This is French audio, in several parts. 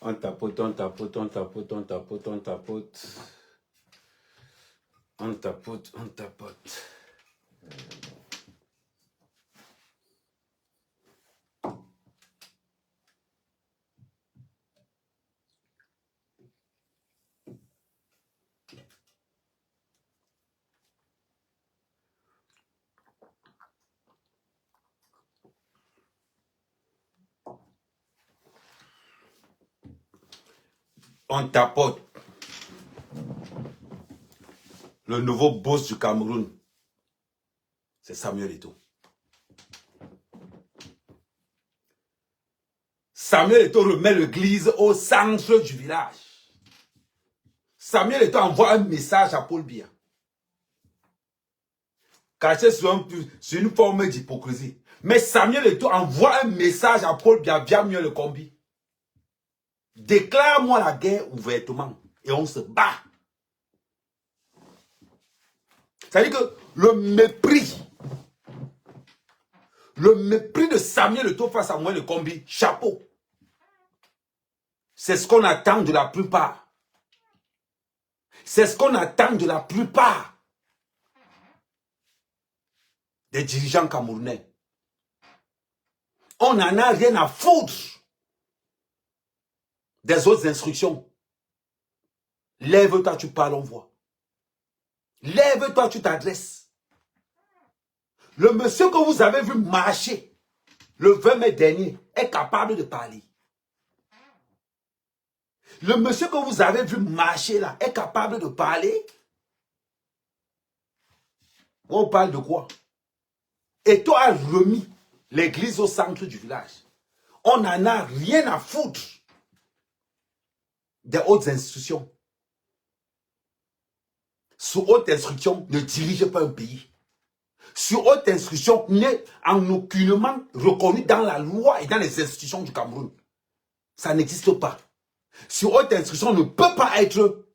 On tapote, on tapote, on tapote, on tapote, on tapote. On tapote, on tapote. On tapote. Le nouveau boss du Cameroun, c'est Samuel Eto'o. Samuel Eto'o remet l'église au centre du village. Samuel Eto'o envoie un message à Paul Biya. Caché sur une forme d'hypocrisie. Mais Samuel Eto'o envoie un message à Paul Biya via mieux le combi. Déclare-moi la guerre ouvertement et on se bat. C'est-à-dire que le mépris de Samuel Eto'o face à moi le combi, chapeau. C'est ce qu'on attend de la plupart. C'est ce qu'on attend de la plupart des dirigeants camerounais. On n'en a rien à foutre des autres instructions. Lève-toi, tu parles, on voit. Lève-toi, tu t'adresses. Le monsieur que vous avez vu marcher le 20 mai dernier est capable de parler. Le monsieur que vous avez vu marcher là est capable de parler. On parle de quoi? Et toi as remis l'église au centre du village. On n'en a rien à foutre des hautes institutions. Sous haute instruction, ne dirige pas un pays. Sur haute instruction n'est en aucunement reconnu dans la loi et dans les institutions du Cameroun. Ça n'existe pas. Sur haute instruction ne peut pas être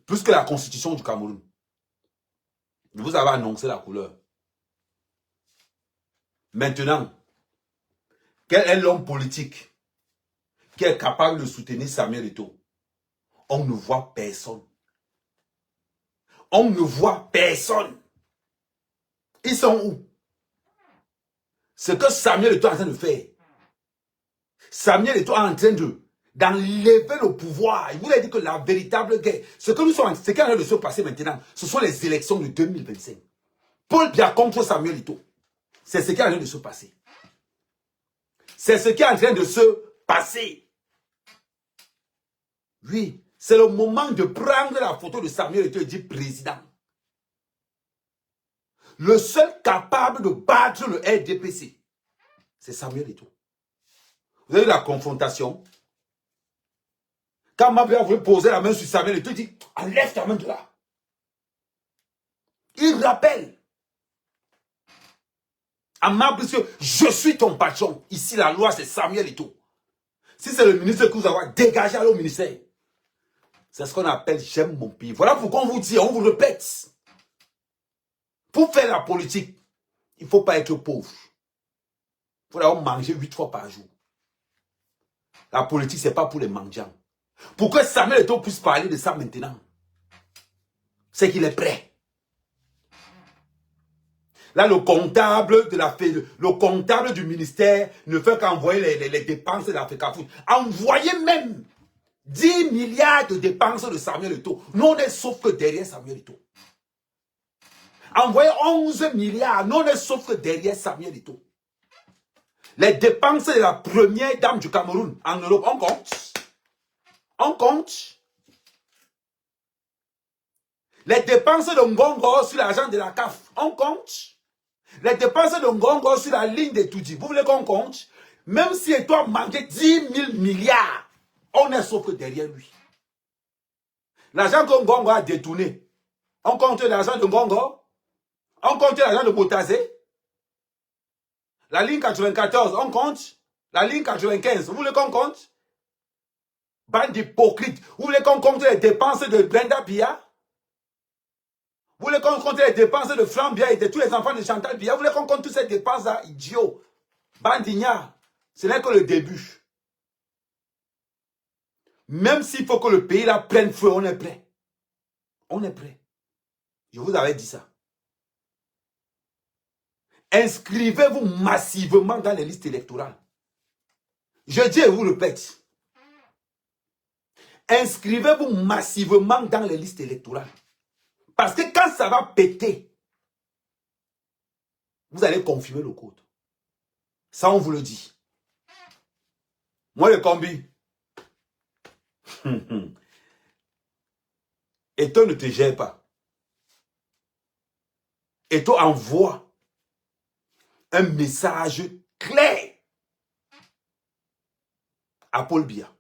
plus que la constitution du Cameroun. Vous avez annoncé la couleur. Maintenant, quel est l'homme politique qui est capable de soutenir Samuel Eto'o? On ne voit personne. On ne voit personne. Ils sont où? Ce que Samuel Eto'o est en train de faire. Samuel Eto'o est en train d'enlever le pouvoir. Il vous a dit que la véritable guerre, ce qui est en train de se passer maintenant, ce sont les élections de 2025. Paul Biya contre Samuel Eto'o. C'est ce qui est en train de se passer. C'est ce qui est en train de se passer. Oui, c'est le moment de prendre la photo de Samuel Eto'o et dire président. Le seul capable de battre le RDPC, c'est Samuel Eto'o. Vous avez vu la confrontation. Quand Mabia voulait poser la main sur Samuel Eto'o, il dit enlève ta main de là. Il rappelle à Mabia, je suis ton patron. Ici, la loi, c'est Samuel Eto'o. Si c'est le ministre que vous avez dégagé au ministère, c'est ce qu'on appelle j'aime mon pays. Voilà pourquoi on vous dit, on vous répète. Pour faire la politique, il ne faut pas être pauvre. Il faut d'abord manger 8 fois par jour. La politique, ce n'est pas pour les mendiants. Pour que Samuel Eto'o puisse parler de ça maintenant, c'est qu'il est prêt. Là, le comptable du ministère ne fait qu'envoyer les dépenses de l'Africa Food. Envoyez même 10 milliards de dépenses de Samuel Eto'o. Nous, on est sauf que derrière Samuel Eto'o. Envoyez 11 milliards. Nous, on est sauf que derrière Samuel Eto'o. Les dépenses de la première dame du Cameroun en Europe, on compte. On compte. Les dépenses de Ngongo sur l'argent de la CAF, on compte. Les dépenses de Ngongo sur la ligne de Toudi, vous voulez qu'on compte? Même si toi manquait 10 000 milliards, on est sauf que derrière lui. L'argent que Ngongo a détourné, on compte l'argent de Ngongo, on compte l'argent de Botazé. La ligne 94, on compte. La ligne 95, vous voulez qu'on compte? Bande d'hypocrites. Vous voulez qu'on compte les dépenses de Brenda Biya? Vous voulez qu'on compte les dépenses de Fran Biya et de tous les enfants de Chantal Biya? Vous voulez qu'on compte toutes ces dépenses-là, idiots? Bandigna. Ce n'est que le début. Même s'il faut que le pays là prenne feu, on est prêt. On est prêt. Je vous avais dit ça. Inscrivez-vous massivement dans les listes électorales. Je dis et vous répète. Inscrivez-vous massivement dans les listes électorales. Parce que quand ça va péter, vous allez confirmer le code. Ça, on vous le dit. Moi, le combi. Et toi, ne te gère pas. Et toi, envoie un message clair à Paul Biya.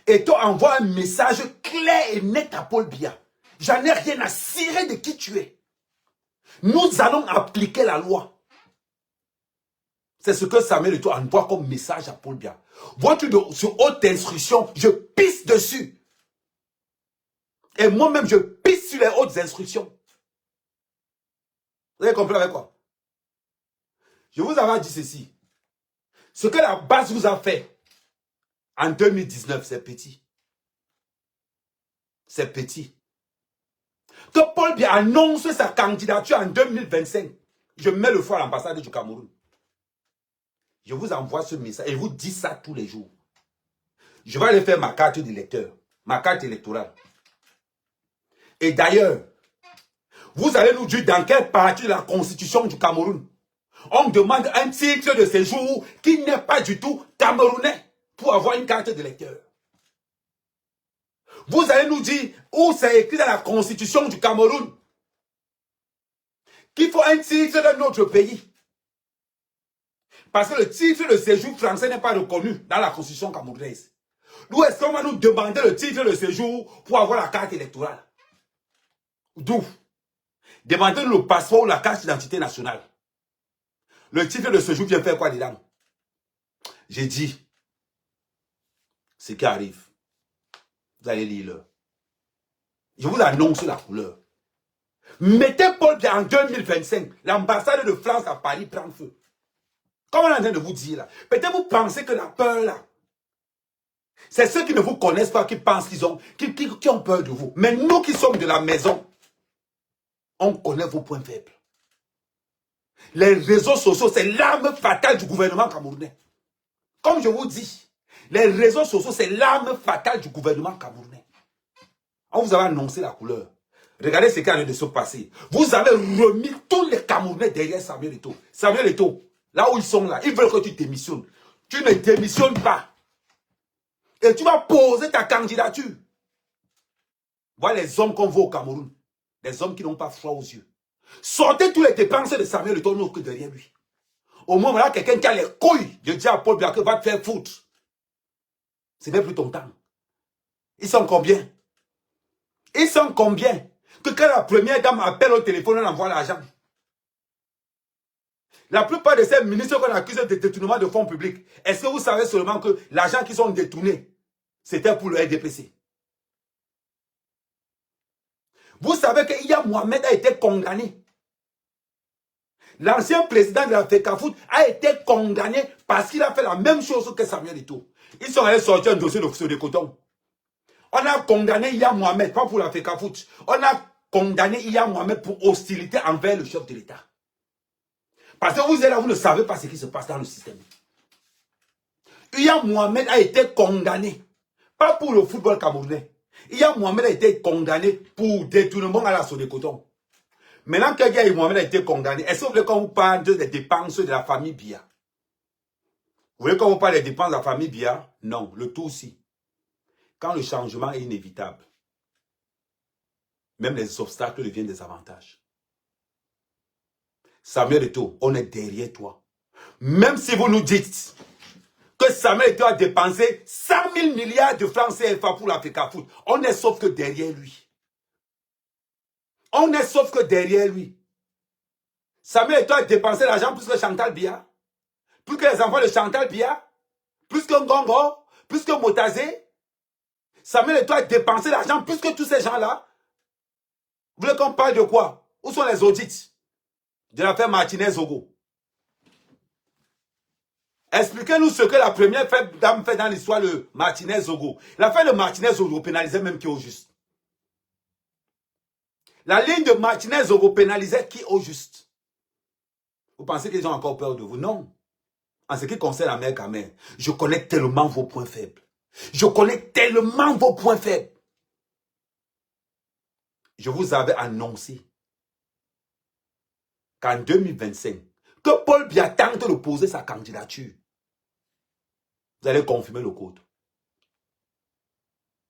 Et toi, envoie un message clair et net à Paul Biya. J'en ai rien à cirer de qui tu es. Nous allons appliquer la loi. C'est ce que Samuel Eto'o envoie comme message à Paul Biya. Votre sur haute instruction, je pisse dessus. Et moi-même, je pisse sur les hautes instructions. Vous avez compris avec quoi? Je vous avais dit ceci. Ce que la base vous a fait en 2019, c'est petit. C'est petit. Que Paul Biya annonce sa candidature en 2025, je mets le feu à l'ambassade du Cameroun. Je vous envoie ce message et je vous dis ça tous les jours. Je vais aller faire ma carte d'électeur, ma carte électorale. Et d'ailleurs, vous allez nous dire dans quelle partie de la constitution du Cameroun on demande un titre de séjour qui n'est pas du tout camerounais pour avoir une carte d'électeur. Vous allez nous dire où c'est écrit dans la constitution du Cameroun qu'il faut un titre de notre pays. Parce que le titre de séjour français n'est pas reconnu dans la constitution camerounaise. D'où est-ce qu'on va nous demander le titre de séjour pour avoir la carte électorale? D'où? Demandez-nous le passeport ou la carte d'identité nationale. Le titre de séjour vient faire quoi dedans? J'ai dit ce qui arrive. Vous allez lire. Je vous annonce la couleur. Mettez Paul Biya en 2025. L'ambassade de France à Paris prend feu. Comme on est en train de vous dire là. Peut-être vous pensez que la peur là, c'est ceux qui ne vous connaissent pas qui pensent qu'ils ont, qui ont peur de vous. Mais nous qui sommes de la maison, on connaît vos points faibles. Les réseaux sociaux, c'est l'arme fatale du gouvernement camerounais. Comme je vous dis, les réseaux sociaux, c'est l'arme fatale du gouvernement camerounais. On vous avait annoncé la couleur. Regardez ce qui est en train de se passer. Vous avez remis tous les Camerounais derrière Samuel Eto'o. Samuel Eto'o, là où ils sont là, ils veulent que tu démissionnes. Tu ne démissionnes pas. Et tu vas poser ta candidature. Voilà les hommes qu'on voit au Cameroun. Des hommes qui n'ont pas froid aux yeux. Sortez tous les dépenses de Samuel Eto'o que derrière lui. Au moment là, quelqu'un qui a les couilles de dire à Paul Biya que va te faire foutre. Ce n'est plus ton temps. Ils sont combien? Ils sont combien? Que quand la première dame appelle au téléphone, on envoie l'argent. La plupart de ces ministres qu'on accuse de détournement de fonds publics, est-ce que vous savez seulement que l'argent qui sont détournés, c'était pour le RDPC? Vous savez que Iyam Mohamed a été condamné. L'ancien président de la FECAFOOT a été condamné parce qu'il a fait la même chose que Samuel Eto'o. Ils sont allés sortir un dossier de coton. On a condamné Iyam Mohamed, pas pour la FECAFOOT. On a condamné Iyam Mohamed pour hostilité envers le chef de l'État. Parce que vous êtes là, vous ne savez pas ce qui se passe dans le système. Iyam Mohamed a été condamné, pas pour le football camerounais. Iyam Mohamed a été condamné pour détournement à la sauce de coton. Maintenant que Iyam Mohamed a été condamné, est-ce que vous voulez qu'on vous parle des dépenses de la famille Biya? Vous voulez qu'on vous parle des dépenses de la famille Biya? Non, le tout aussi. Quand le changement est inévitable, même les obstacles deviennent des avantages. Samuel Eto'o, on est derrière toi. Même si vous nous dites que Samuel Eto'o a dépensé 100 000 milliards de francs CFA pour la FECAFOOT, on est sauf que derrière lui. On est sauf que derrière lui. Samuel Eto'o a dépensé l'argent plus que Chantal Biya, plus que les enfants de Chantal Biya, plus que Ngongo, plus que Motazé. Samuel Eto'o a dépensé l'argent plus que tous ces gens-là. Vous voulez qu'on parle de quoi? Où sont les audits de l'affaire Martinez-Ogo? Expliquez-nous ce que la première dame fait dans l'histoire de Martinez Zogo. L'affaire de Martinez Zogo pénalisait même qui au juste. La ligne de Martinez Zogo pénalisait qui au juste. Vous pensez qu'ils ont encore peur de vous? Non. En ce qui concerne la mère Kamel, je connais tellement vos points faibles. Je connais tellement vos points faibles. Je vous avais annoncé qu'en 2025, que Paul Biya tente de poser sa candidature. Vous allez confirmer le code.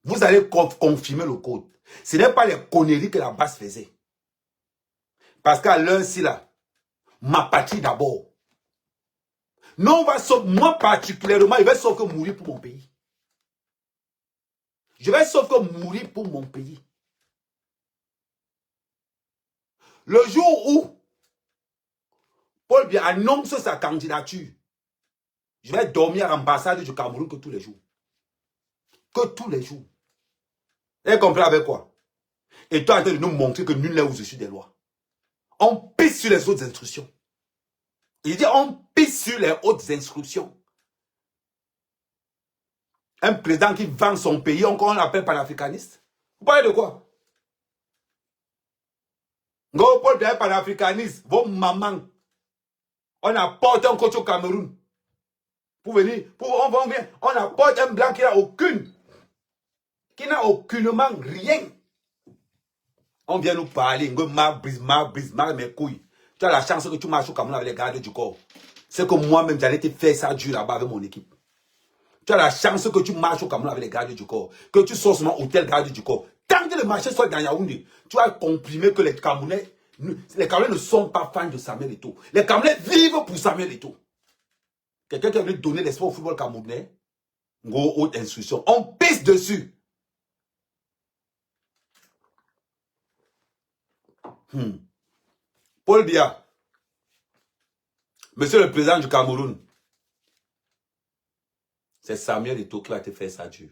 Vous allez confirmer le code. Ce n'est pas les conneries que la base faisait. Parce qu'à l'heure-ci là, ma patrie d'abord. Non, on va sauf, moi particulièrement, je vais sauf que mourir pour mon pays. Je vais sauf que mourir pour mon pays. Le jour où Paul Biya annonce sa candidature, je vais dormir à l'ambassade du Cameroun que tous les jours. Que tous les jours. Et compris avec quoi? Et toi, en train de nous montrer que nul n'est au-dessus des lois. On pisse sur les autres instructions. Il dit on pisse sur les hautes instructions. Un président qui vend son pays, on l'appelle panafricaniste. Vous parlez de quoi? Go Paul Biya panafricaniste, vos mamans. On apporte un coach au Cameroun. Pour venir, on apporte un blanc qui n'a aucunement rien. On vient nous parler, marre mes couilles. Tu as la chance que tu marches au Cameroun avec les gardes du corps. C'est que moi-même, j'allais te faire ça dur là-bas avec mon équipe. Tu as la chance que tu marches au Cameroun avec les gardes du corps. Que tu sois seulement hôtel garde du corps. Tant que le marché soit dans Yaoundé, tu vas comprimer que les Camerounais ne sont pas fans de Samuel Eto'o. Les Camerounais vivent pour Samuel Eto'o. Quelqu'un qui a voulu donner l'espoir au football camerounais, gros haute instruction. On pisse dessus. Paul Biya, monsieur le président du Cameroun, c'est Samuel Eto'o qui va te faire ça dur.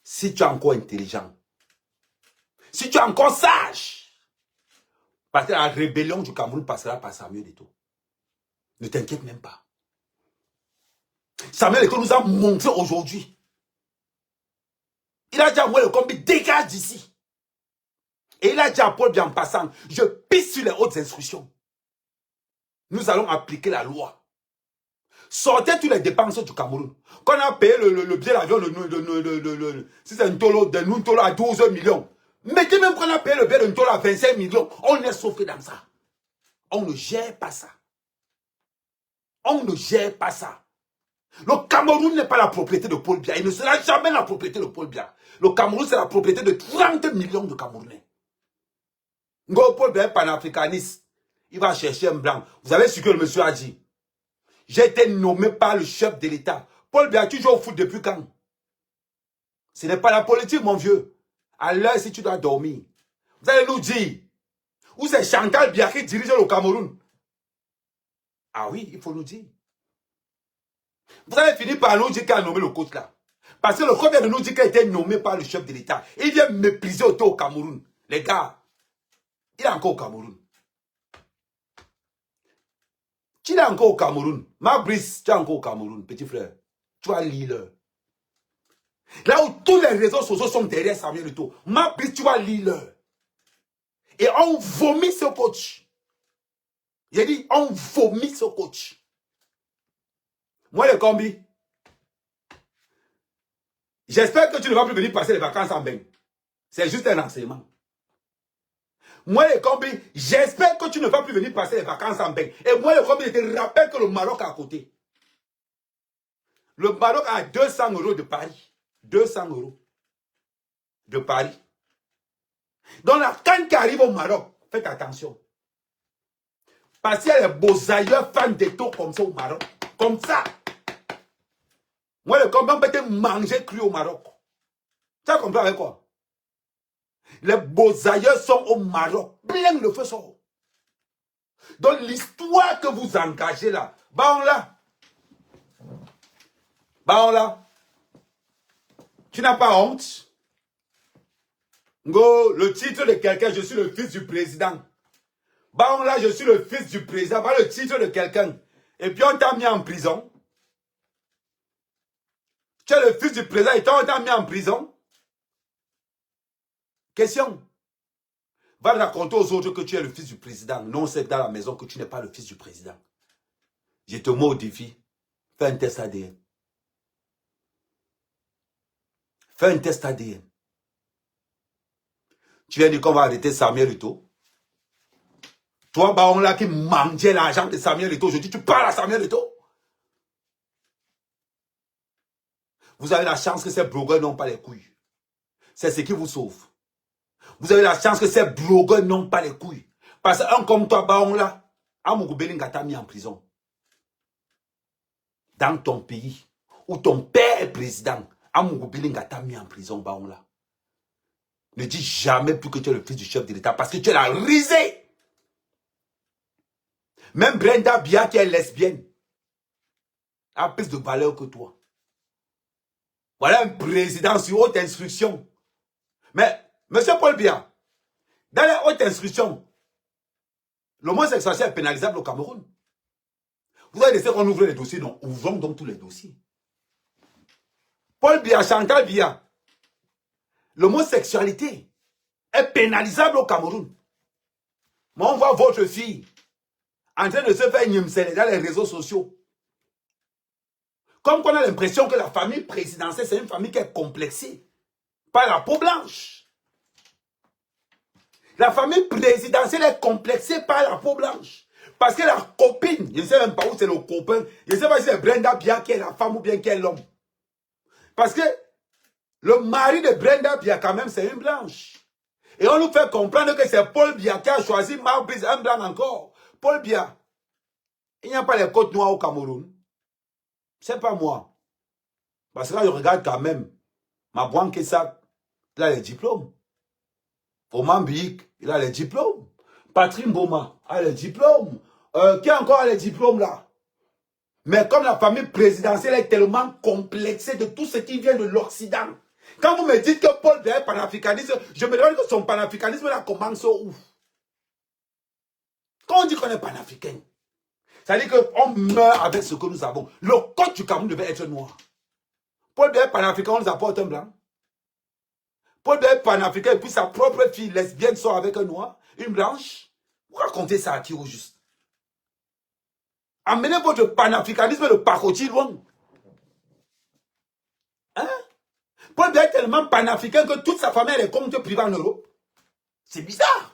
Si tu es encore intelligent, si tu es encore sage, parce que la rébellion du Cameroun passera par Samuel Eto'o. Ne t'inquiète même pas. Samuel Eto'o nous a montré aujourd'hui. Il a dit à moi le combi, dégage d'ici. Et il a dit à Paul Biya en passant, je pisse sur les hautes instructions. Nous allons appliquer la loi. Sortez toutes les dépenses du Cameroun. Quand on a payé le billet d'avion si c'est un tolo de Nuntolo à 12 millions. Mettez même qu'on a payé le billet de Nuntolo à 25 millions. On est sauvé dans ça. On ne gère pas ça. On ne gère pas ça. Le Cameroun n'est pas la propriété de Paul Biya. Il ne sera jamais la propriété de Paul Biya. Le Cameroun, c'est la propriété de 30 millions de Camerounais. Paul Biya est panafricaniste. Il va chercher un blanc. Vous savez ce que le monsieur a dit? J'ai été nommé par le chef de l'État. Paul Biya, tu joues au foot depuis quand? Ce n'est pas la politique, mon vieux. À l'heure, si tu dois dormir, vous allez nous dire où c'est Chantal Biya qui dirige le Cameroun. Ah oui, il faut nous dire. Vous allez finir par nous dire qu'il a nommé le coach là. Parce que le coach vient de nous dire qu'il a été nommé par le chef de l'État. Il vient mépriser autour au Cameroun. Les gars, il est encore au Cameroun. Tu es encore au Cameroun. Brice, tu es encore au Cameroun, petit frère. Tu vas lire. Là où tous les réseaux sociaux sont derrière Samuel Eto'o. Brice, tu vas lire. Et on vomit ce coach. J'ai dit, on vomit ce coach. Moi, les combis, j'espère que tu ne vas plus venir passer les vacances en bain. C'est juste un enseignement. Moi, les combis, j'espère que tu ne vas plus venir passer les vacances en bain. Et moi, les combis, je te rappelle que le Maroc est à côté. Le Maroc a 200 € de Paris. 200 € de Paris. Donc, la canne qui arrive au Maroc, faites attention. Parce qu'il y a les beaux ailleurs fans d'Eto'o comme ça au Maroc. Comme ça. Moi, le combat, on peut te manger cru au Maroc. Tu as compris avec quoi? Les beaux ailleurs sont au Maroc. Plein le feu sort. Donc, l'histoire que vous engagez là, bah on l'a. Bah on l'a. Tu n'as pas honte? Go, le titre de quelqu'un, je suis le fils du président. Bah on l'a, je suis le fils du président. Bah le titre de quelqu'un. Et puis on t'a mis en prison. Tu es le fils du président et on t'a mis en prison. Question. Va raconter aux autres que tu es le fils du président. Non, c'est dans la maison que tu n'es pas le fils du président. Je te mets au défi. Fais un test ADN. Fais un test ADN. Tu viens dire qu'on va arrêter Samuel Eto'o. Toi, Baron là qui mangeait l'argent de Samuel Eto'o. Je dis, tu parles à Samuel Eto'o. Vous avez la chance que ces blogueurs n'ont pas les couilles. C'est ce qui vous sauve. Vous avez la chance que ces blogueurs n'ont pas les couilles. Parce qu'un comme toi, Baron là, Amougou Belinga t'a mis en prison. Dans ton pays, où ton père est président, Amougou Belinga t'a mis en prison, Baron là. Ne dis jamais plus que tu es le fils du chef de l'État parce que tu es la risée. Même Brenda Bia qui est lesbienne a plus de valeur que toi. Voilà un président sur haute instruction. Mais, monsieur Paul Biya, dans les hautes instructions, l'homosexualité est pénalisable au Cameroun. Vous avez laissé qu'on ouvre les dossiers, non? Ouvrons donc tous les dossiers. Paul Biya, Chantal Biya, l'homosexualité est pénalisable au Cameroun. Mais on voit votre fille en train de se faire niemsele dans les réseaux sociaux. Comme qu'on a l'impression que la famille présidentielle, c'est une famille qui est complexée par la peau blanche. La famille présidentielle est complexée par la peau blanche. Parce que la copine, je ne sais même pas où c'est le copain, je ne sais pas si c'est Brenda Bia qui est la femme ou bien qui est l'homme. Parce que le mari de Brenda Bia, quand même, c'est une blanche. Et on nous fait comprendre que c'est Paul Biya qui a choisi Marbrise, un blanc encore. Paul Biya, il n'y a pas les côtes noires au Cameroun. C'est pas moi. Parce que là, je regarde quand même. Mabouan Kessa, il a les diplômes. Oman Biik, il a les diplômes. Patrick Mboma a les diplômes. Qui encore a les diplômes là? Mais comme la famille présidentielle est tellement complexée de tout ce qui vient de l'Occident, quand vous me dites que Paul Biya est panafricaniste, je me demande que son panafricanisme là commence où? Quand on dit qu'on est panafricain, ça veut dire qu'on meurt avec ce que nous avons. Le code du Cameroun devait être noir. Paul Biya est panafricain, on nous apporte un blanc. Paul Biya est panafricain et puis sa propre fille lesbienne sort avec un noir, une blanche. Vous racontez ça à qui au juste? Amenez votre panafricanisme de pacotille loin. Hein? Paul Biya est tellement panafricain que toute sa famille a des comptes privés en Europe. C'est bizarre.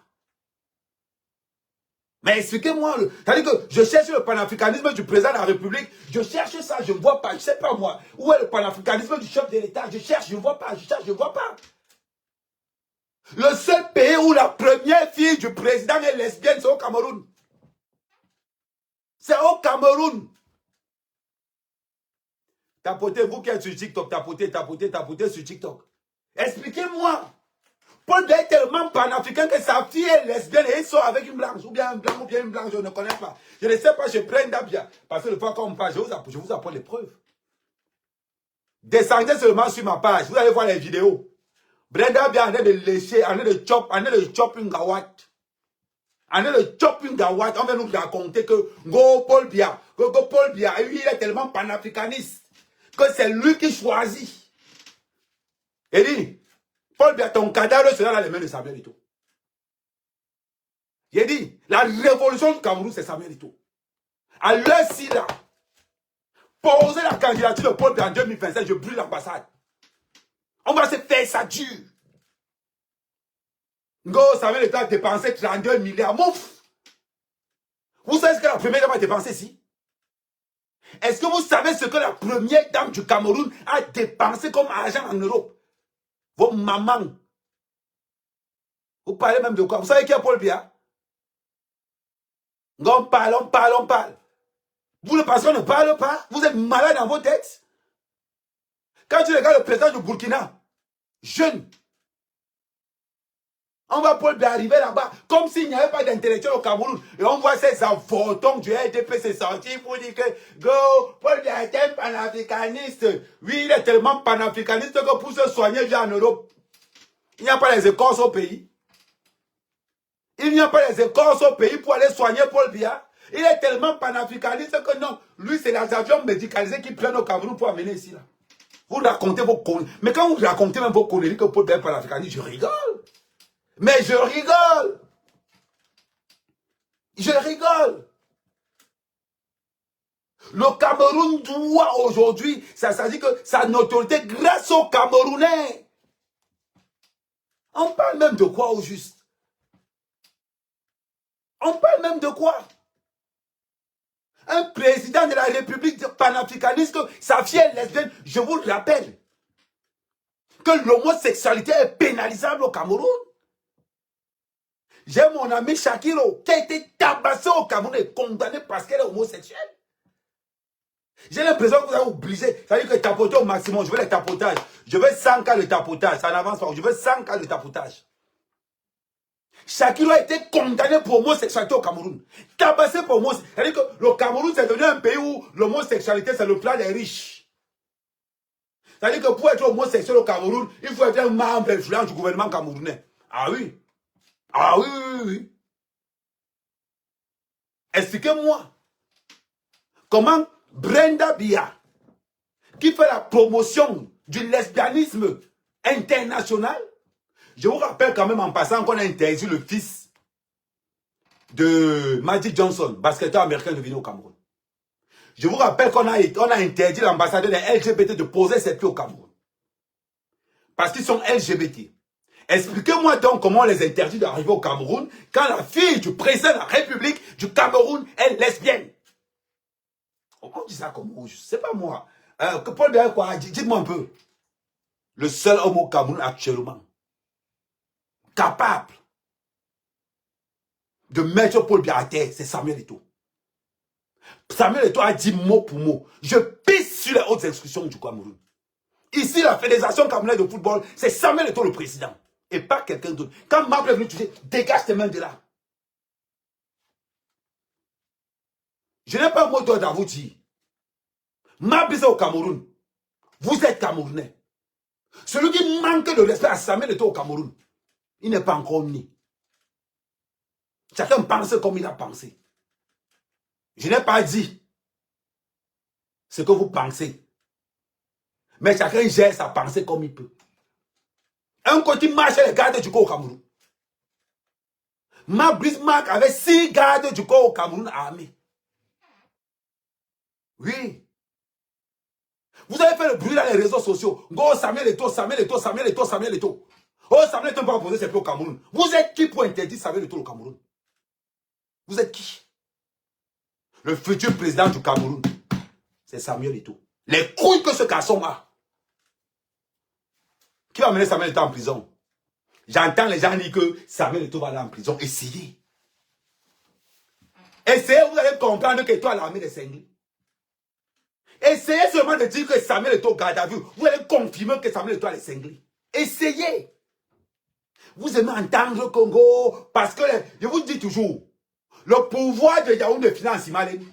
Mais expliquez-moi, c'est-à-dire que je cherche le panafricanisme du président de la République, je cherche ça, je ne vois pas, je ne sais pas moi. Où est le panafricanisme du chef de l'État? Je cherche, je ne vois pas, je cherche, je ne vois pas. Le seul pays où la première fille du président est lesbienne, c'est au Cameroun. C'est au Cameroun. Tapotez, vous qui êtes sur TikTok, tapotez sur TikTok. Expliquez-moi. Paul Biya est tellement panafricain que sa fille est lesbienne et il sort avec une blanche, ou bien un blanc, ou bien une blanche, je ne connais pas. Je ne sais pas, je prends Dabia. Parce que le fois qu'on parle, je vous apporte les preuves. Descendez seulement sur ma page, vous allez voir les vidéos. Brenda Bia en train de lécher, en train de chop une gawat. En train de chop une gawat, on va nous raconter que Paul Biya, lui, il est tellement panafricaniste que c'est lui qui choisit. Et dit, Paul Biya, ton cadavre sera dans les mains de Samuel Eto'o. J'ai dit, la révolution du Cameroun, c'est Samuel Eto'o. À l'heure-ci, là, poser la candidature de Paul Biya en 2025, je brûle l'ambassade. On va se faire ça dur. Samuel Eto'o a dépensé 32 milliards. Mouf! Vous savez ce que la première dame a dépensé ici? Est-ce que vous savez ce que la première dame du Cameroun a dépensé comme argent en Europe? Vos mamans. Vous parlez même de quoi? Vous savez qui est Paul Biya? On parle. Vous ne pensez qu'on ne parle pas? Vous êtes malade dans vos têtes? Quand tu regardes le président du Burkina, jeune, on va Paul Biya arriver là-bas comme s'il n'y avait pas d'intellectuel au Cameroun. Et on voit ces avortons du RDP se sortir pour dire que Paul Biya est un panafricaniste. Oui, il est tellement panafricaniste que pour se soigner, il vient en Europe. Il n'y a pas les écoles au pays. Il n'y a pas les écoles au pays pour aller soigner Paul Biya. Il est tellement panafricaniste que non. Lui, c'est les avions médicalisés qui prennent au Cameroun pour amener ici. Là. Vous racontez vos conneries. Mais quand vous racontez même vos conneries que Paul Biya est panafricaniste, je rigole. Mais je rigole. Je rigole. Le Cameroun doit aujourd'hui, ça dit que sa notoriété grâce aux Camerounais. On parle même de quoi au juste? On parle même de quoi? Un président de la République panafricaniste, sa fille est lesbienne, je vous le rappelle, que l'homosexualité est pénalisable au Cameroun. J'ai mon ami Shakiro qui a été tabassé au Cameroun et condamné parce qu'elle est homosexuelle. J'ai l'impression que vous avez obligé, ça veut dire que tapoter au maximum, je veux le tapotage. Je veux 100 cas de tapotage, ça n'avance pas, je veux 100 cas de tapotage. Shakiro a été condamné pour homosexualité au Cameroun. Tabassé pour homosexualité. C'est-à-dire que le Cameroun, c'est devenu un pays où l'homosexualité, c'est le plat des riches. C'est-à-dire que pour être homosexuel au Cameroun, il faut être un membre influent du gouvernement camerounais. Ah oui. Ah oui, oui, oui, oui. Expliquez-moi. Comment Brenda Biya, qui fait la promotion du lesbianisme international, je vous rappelle quand même en passant qu'on a interdit le fils de Magic Johnson, basketteur américain, de venir au Cameroun. Je vous rappelle qu'on a interdit l'ambassadeur des LGBT de poser ses pieds au Cameroun. Parce qu'ils sont LGBT. Expliquez-moi donc comment on les interdit d'arriver au Cameroun quand la fille du président de la République du Cameroun est lesbienne. On dit ça comme je ne sais pas moi. Que Paul Biya quoi? Dites-moi un peu. Le seul homme au Cameroun actuellement capable de mettre Paul Biya à terre, c'est Samuel Eto'o. Samuel Eto'o a dit mot pour mot. Je pisse sur les hautes institutions du Cameroun. Ici, la Fédération camerounaise de football, c'est Samuel Eto'o le président. Et pas quelqu'un d'autre. Quand Marc est venu toucher, dégage tes mains de là. Je n'ai pas un mot d'ordre à vous dire. Marc est au Cameroun. Vous êtes Camerounais. Celui qui manque de respect à Samuel Eto'o au Cameroun, il n'est pas encore né. Chacun pense comme il a pensé. Je n'ai pas dit ce que vous pensez. Mais chacun gère sa pensée comme il peut. Un côté marche les gardes du corps au Cameroun. Marc avait 6 gardes du corps au Cameroun armés. Oui. Vous avez fait le bruit dans les réseaux sociaux. Go Samuel Eto'o, Samuel Eto'o, Samuel Eto'o, Samuel Eto'o. Oh, Samuel Eto'o ne peut pas poser ses pieds au Cameroun. Vous êtes qui pour interdire Samuel Eto'o au Cameroun? Vous êtes qui? Le futur président du Cameroun, c'est Samuel Eto'o. Les couilles que ce garçon a. Qui va mener Samuel Eto'o en prison? J'entends les gens dire que Samuel Eto'o va aller en prison. Essayez. Essayez, vous allez comprendre que toi, l'armée des cinglés. Essayez seulement de dire que Samuel Eto'o garde à vue. Vous allez confirmer que Samuel Eto'o a les cinglés. Essayez. Vous aimez entendre le Congo parce que, je vous dis toujours, le pouvoir de Yaoundé finit en Simalène.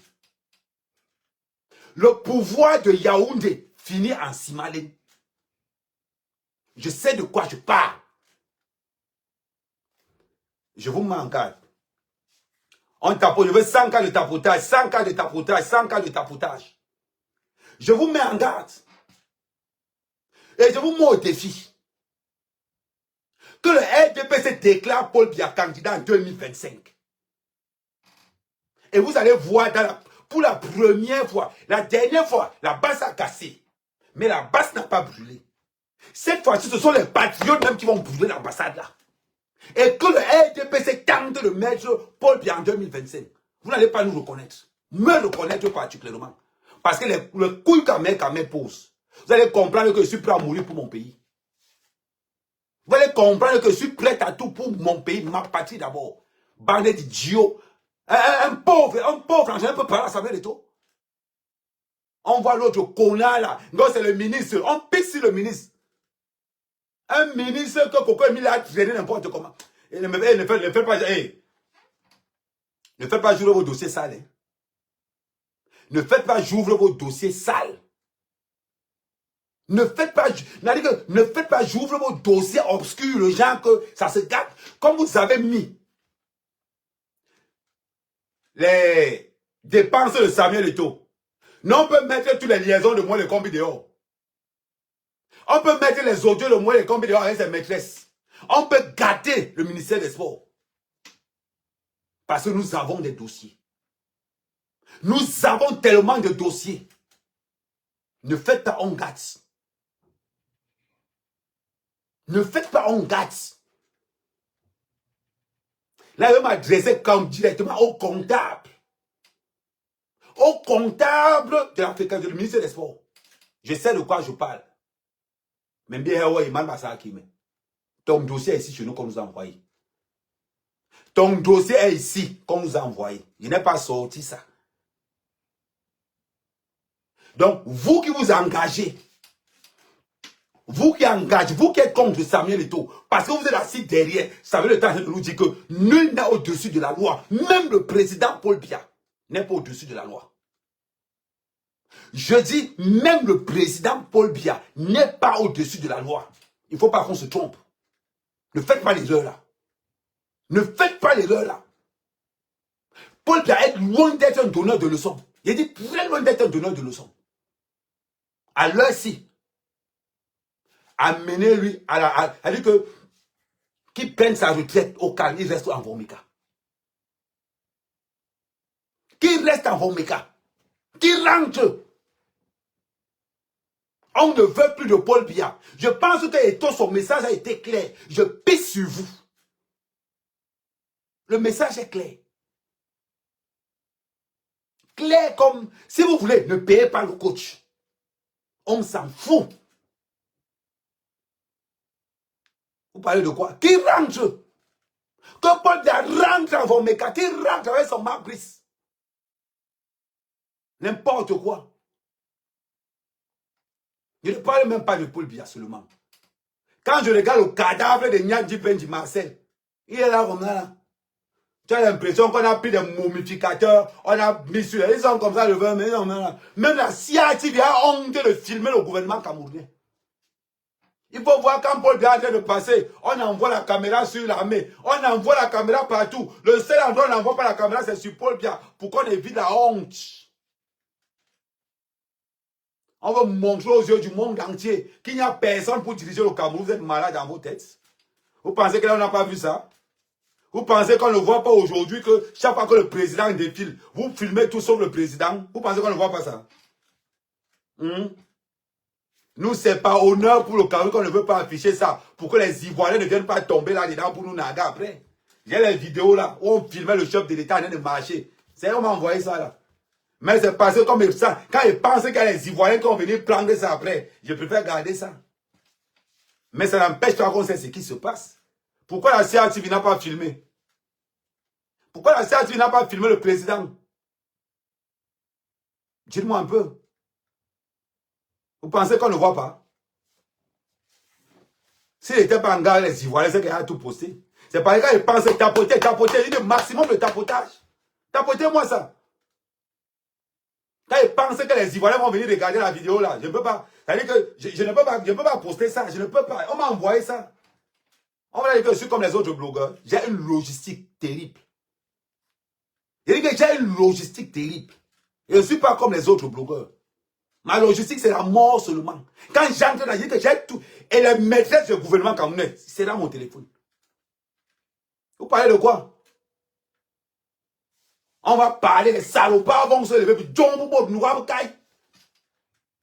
Le pouvoir de Yaoundé finit en Simalène. Je sais de quoi je parle. Je vous mets en garde. On tapote, je veux 100 cas de tapotage, 100 cas de tapotage, 100 cas de tapotage. Je vous mets en garde. Et je vous mets au défi. Que le RDPC déclare Paul Biya candidat en 2025. Et vous allez voir pour la première fois, la dernière fois, la base a cassé. Mais la base n'a pas brûlé. Cette fois-ci, ce sont les patriotes même qui vont brûler l'ambassade là. Et que le RDPC tente de mettre Paul Biya en 2025. Vous n'allez pas nous reconnaître. Me reconnaître particulièrement. Parce que le couille qu'Amé pose. Vous allez comprendre que je suis prêt à mourir pour mon pays. Vous allez comprendre que je suis prêt à tout pour mon pays, ma patrie d'abord. Bande d'idiots. Un pauvre, je ne peux pas à Samuel Eto'o. On voit l'autre connard là. Non, c'est le ministre. On pique sur le ministre. Un ministre que Coco Emile a traîné n'importe comment. Et ne faites pas. Hey, ne faites pas jouer vos dossiers sales. Hein. Ne faites pas jouer vos dossiers sales. Ne faites pas jouer vos dossiers obscurs, le genre que ça se gâte. Comme vous avez mis les dépenses de Samuel Eto'o. Non, on peut mettre toutes les liaisons de moi, les combis dehors. On peut mettre les audios, le moyen, les combien dehors avec ses maîtresses. On peut gâter le ministère des Sports. Parce que nous avons des dossiers. Nous avons tellement de dossiers. Ne faites pas on gâte. Ne faites pas on gâte. Là, je m'adressais comme directement au comptable. Au comptable de l'Afrique, du ministère des Sports. Je sais de quoi je parle. Même bien, ton dossier est ici chez nous qu'on nous a envoyé. Ton dossier est ici qu'on nous a envoyé. Il n'est pas sorti ça. Donc, vous qui vous engagez, vous qui engagez, vous qui êtes contre Samuel Eto'o, parce que vous êtes assis derrière, Samuel Eto'o de nous dire que nul n'est au-dessus de la loi. Même le président Paul Biya n'est pas au-dessus de la loi. Je dis, même le président Paul Biya n'est pas au-dessus de la loi. Il ne faut pas qu'on se trompe. Ne faites pas l'erreur là. Ne faites pas l'erreur là. Paul Biya est loin d'être un donneur de leçons. Il dit très loin d'être un donneur de leçons. À l'heure-ci, amenez-lui à dire que qu'il prenne sa retraite au calme, il reste en Vomika. Qu'il reste en Vomika. Qu'il rentre. On ne veut plus de Paul Biya. Je pense que son message a été clair. Je pisse sur vous. Le message est clair. Clair comme, si vous voulez, ne payez pas le coach. On s'en fout. Vous parlez de quoi? Qui rentre? Que Paul Biya rentre en Vomeka, qui rentre avec son Mabrice. N'importe quoi. Je ne parle même pas de Paul Biya seulement. Quand je regarde le cadavre de Nyandi Benji Marcel, il est là comme ça. Là. Tu as l'impression qu'on a pris des momificateurs, on a mis sur. Ils sont comme ça, le vin, mais non, non. Même la CIA a honte de filmer le gouvernement camerounais. Il faut voir quand Paul Biya est en train de passer, on envoie la caméra sur l'armée, on envoie la caméra partout. Le seul endroit où on n'envoie pas la caméra, c'est sur Paul Biya, pour qu'on évite la honte. On veut montrer aux yeux du monde entier qu'il n'y a personne pour diriger le Cameroun. Vous êtes malade dans vos têtes. Vous pensez que là, on n'a pas vu ça? Vous pensez qu'on ne voit pas aujourd'hui que chaque fois que le président défile, vous filmez tout sauf le président? Vous pensez qu'on ne voit pas ça? Nous, c'est pas honneur pour le Cameroun qu'on ne veut pas afficher ça. Pour que les Ivoiriens ne viennent pas tomber là-dedans pour nous nager après. J'ai les vidéos là où on filmait le chef de l'État en train de marcher. C'est on m'a envoyé ça là. Mais c'est parce que comme ça, quand ils pensent qu'il y a les Ivoiriens qui vont venir prendre ça après, je préfère garder ça. Mais ça n'empêche pas qu'on sait ce qui se passe. Pourquoi la CRTV n'a pas filmé? Pourquoi la CRTV n'a pas filmé le président? Dites-moi un peu. Vous pensez qu'on ne voit pas? S'il n'était pas en garde, les Ivoiriens, c'est qu'il a tout posté. C'est parce que quand ils pensent tapoter, il y a le maximum de tapotage. Tapotez-moi ça. Quand ils pensent que les Ivoiriens vont venir regarder la vidéo là, je ne peux pas. C'est-à-dire que je ne peux pas poster ça. Je ne peux pas. On m'a envoyé ça. On va dire que je suis comme les autres blogueurs. J'ai une logistique terrible. Je dis que j'ai une logistique terrible. Et je ne suis pas comme les autres blogueurs. Ma logistique, c'est la mort seulement. Quand j'entre dans, je dis que j'ai tout. Et les maîtresses du gouvernement camerounais, c'est dans mon téléphone. Vous parlez de quoi? On va parler, les salopards vont se lever, puis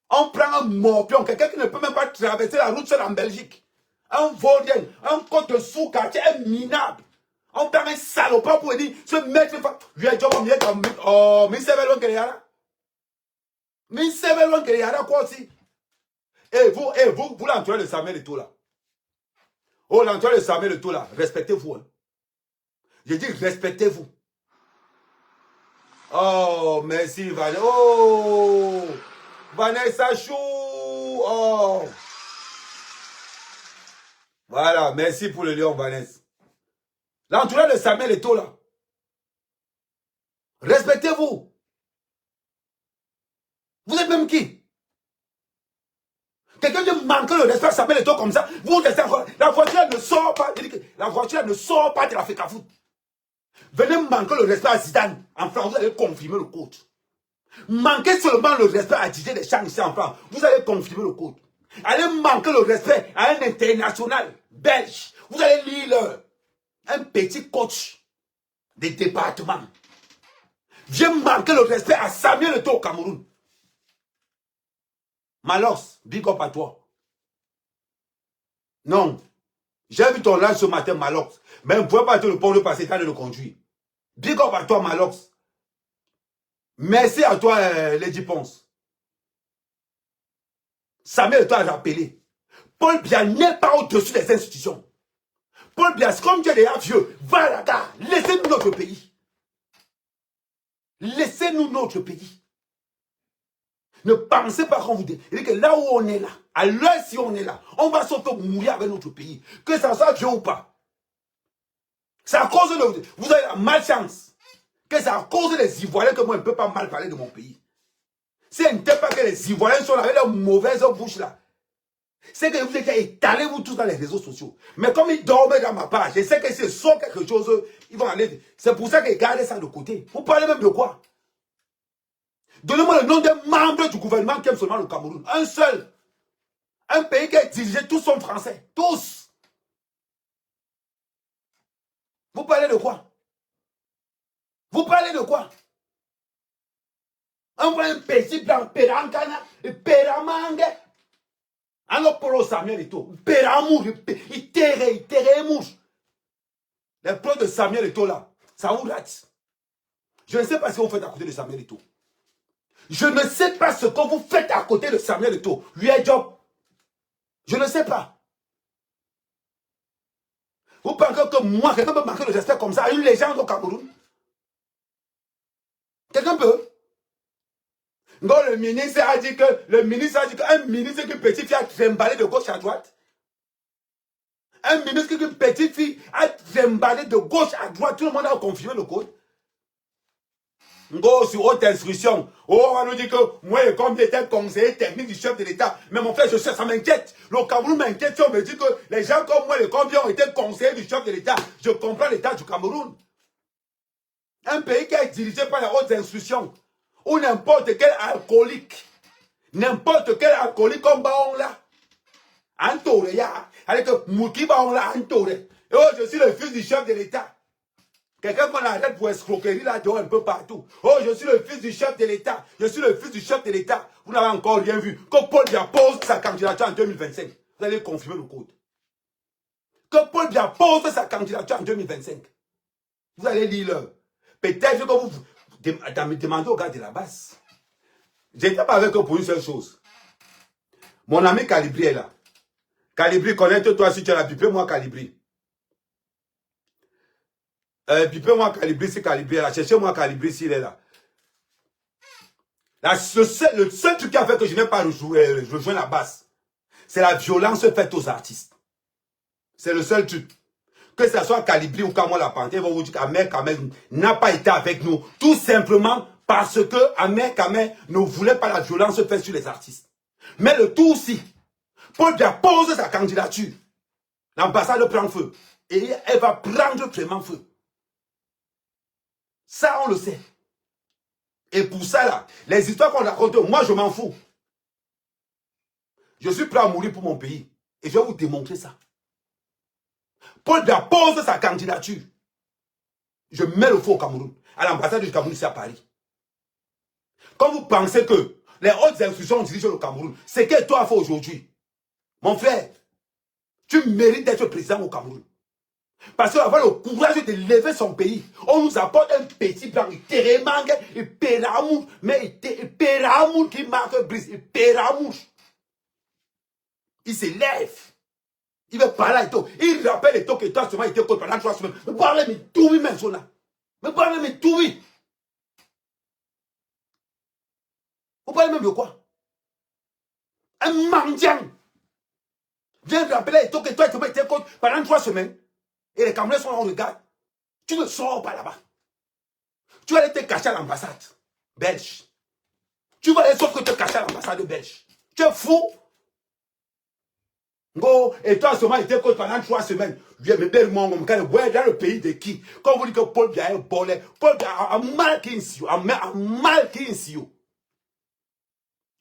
on prend un morpion, quelqu'un qui ne peut même pas traverser la route seul en Belgique. Un vaudien, un côte de sous-quartier, un minable. On prend un salopard pour dire, se mettre, oh, mais c'est velon que y a là. Mais c'est velon que y a là, quoi aussi? Et vous l'entourez de Samuel Eto'o là. Oh, l'entourez de Samuel Eto'o là, respectez-vous. Hein. Je dis, respectez-vous. Oh, merci Vanessa. Oh, Vanessa Chou. Oh. Voilà, merci pour le lion, Vanessa. L'entourage de Samuel Eto'o là. Respectez-vous. Vous êtes même qui? Quelqu'un qui manque le respect à Samuel Eto'o comme ça, vous restez encore. La voiture ne sort pas. La voiture ne sort pas de l'Afrique à foot. Venez manquer le respect à Zidane. En France, vous allez confirmer le coach. Manquez seulement le respect à DJ Deschamps ici en France. Vous allez confirmer le coach. Allez manquer le respect à un international belge. Vous allez lire un petit coach des départements. Viens manquer le respect à Samuel Eto'o au Cameroun. Malox, big up à toi. Non. J'ai vu ton live ce matin, Malox. Mais on ne pouvait pas te le prendre parce que tu as le conduire. Big up à toi, Malox. Merci à toi, Lady Ponce. Samuel Eto'o a rappelé. Paul Biya n'est pas au-dessus des institutions. Paul Biya, comme tu es déjà vieux, va là-bas. Laissez-nous notre pays. Laissez-nous notre pays. Ne pensez pas qu'on vous dit. Il dit que là où on est là, à l'heure si on est là, on va surtout mourir avec notre pays. Que ça soit vieux ou pas. C'est à cause de... Vous avez la malchance. Que c'est à cause des Ivoiriens que moi je ne peux pas mal parler de mon pays. Si je ne sais pas que les Ivoiriens sont là avec leurs mauvaises bouches là, c'est que vous êtes étalés vous tous dans les réseaux sociaux. Mais comme ils dorment dans ma page, je sais que s'ils sont quelque chose, ils vont aller. C'est pour ça qu'ils gardent ça de côté. Vous parlez même de quoi? Donnez-moi le nom des membres du gouvernement qui aiment seulement le Cameroun. Un seul. Un pays qui est dirigé, tous sont français. Tous. Vous parlez de quoi? Vous parlez de quoi? Un petit blanc, Pérancana, Péramangue. Alors pour le Samuel Eto'o, Péramour, il terre mouche. Les plans de Samuel Eto'o là, ça vous rate. Je ne sais pas ce que vous faites à côté de Samuel Eto'o. Je ne sais pas ce que vous faites à côté de Samuel Eto'o. Lui est job. Je ne sais pas. Vous pensez que moi, quelqu'un peut manquer de respect comme ça à une légende au Cameroun? Quelqu'un peut? Non, le ministre a dit qu'un ministre qu'une petite fille a trimballé de gauche à droite. Un ministre qu'une petite fille a trimballé de gauche à droite. Tout le monde a confirmé le code. Ngo sur haute instruction. Oh, on nous dit que moi, comme j'étais conseiller technique du chef de l'État, mais mon frère, ça m'inquiète. Le Cameroun m'inquiète. Si on me dit que les gens comme moi, les combien ont été conseillers du chef de l'État, je comprends l'État du Cameroun. Un pays qui est dirigé par la haute instruction, où n'importe quel alcoolique comme Baon là, Antore, avec Mouki Baon là, Antore. Et oh, je suis le fils du chef de l'État. Quelqu'un qu'on arrête pour escroquerie là dehors un peu partout. Oh, je suis le fils du chef de l'État. Je suis le fils du chef de l'État. Vous n'avez encore rien vu. Que Paul Biya pose sa candidature en 2025. Vous allez confirmer le code. Que Paul Biya pose sa candidature en 2025. Vous allez lire l'heure. Peut-être que vous demandez au gars de la base. J'étais pas avec eux pour une seule chose. Mon ami Calibri est là. Calibri, connecte-toi si tu as la pipée, moi Calibri. Pipez-moi Calibri si Calibri est là. Cherchez-moi Calibri s'il est là. Le seul truc qui a fait que je n'ai pas rejoint la base, c'est la violence faite aux artistes. C'est le seul truc. Que ce soit Calibri ou Kamon la Panthère, ils vont vous dire qu'Ahmed Kamel n'a pas été avec nous. Tout simplement parce que Ahmed Kamel ne voulait pas la violence faite sur les artistes. Mais le tout aussi, Paul Biya pose sa candidature. L'ambassade prend feu. Et elle va prendre vraiment feu. Ça, on le sait. Et pour ça, là, les histoires qu'on raconte, moi, je m'en fous. Je suis prêt à mourir pour mon pays. Et je vais vous démontrer ça. Paul Biya pose sa candidature. Je mets le feu au Cameroun. À l'ambassade du Cameroun, ici à Paris. Quand vous pensez que les hautes institutions dirigent le Cameroun, c'est que toi fait aujourd'hui. Mon frère, tu mérites d'être président au Cameroun. Parce qu'on a le courage de lever son pays. On nous apporte un petit blanc, il térémangue, il péramour, mais il péramour qui marque brise, il péramour. Il se lève. Il veut parler à toi. Il rappelle et toi que toi seulement il était contre pendant 3 semaines. Mais parlez, mais tout oui, même là. Mais parlez, mais tout oui. Vous parlez même de quoi? Un mendiant. Viens rappeler et toi que toi tu étais contre pendant 3 semaines. Et les Camerounais sont là, on regarde. Tu ne sors pas là-bas. Tu vas aller te cacher à l'ambassade belge. Tu vas aller sauf que te cacher à l'ambassade belge. Tu es fou. Go, et toi seulement il était contre pendant 3 semaines. Viens me dire mon dans le pays de qui? Quand vous dites que Paul Biya est bolé, Paul Biya a mal qu'insio, a mal qu'insio.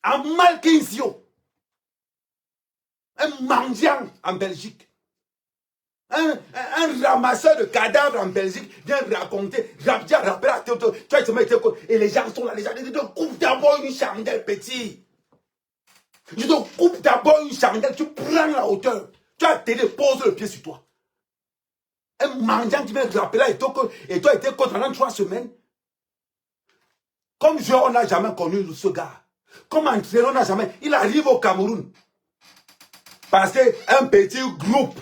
A mal qu'insio. Un mendiant en Belgique. Un ramasseur de cadavres en Belgique vient raconter, et les gens sont là, les gens disent, coupe d'abord une chandelle, petit. Je te coupe d'abord une chandelle, tu prends la hauteur, tu as télé, pose le pied sur toi. Un mendiant qui vient rappeler là, et toi, était pendant 3 semaines. Comme joueur, on n'a jamais connu ce gars. Comme entraîneur, on n'a jamais. Il arrive au Cameroun. Parce qu'un petit groupe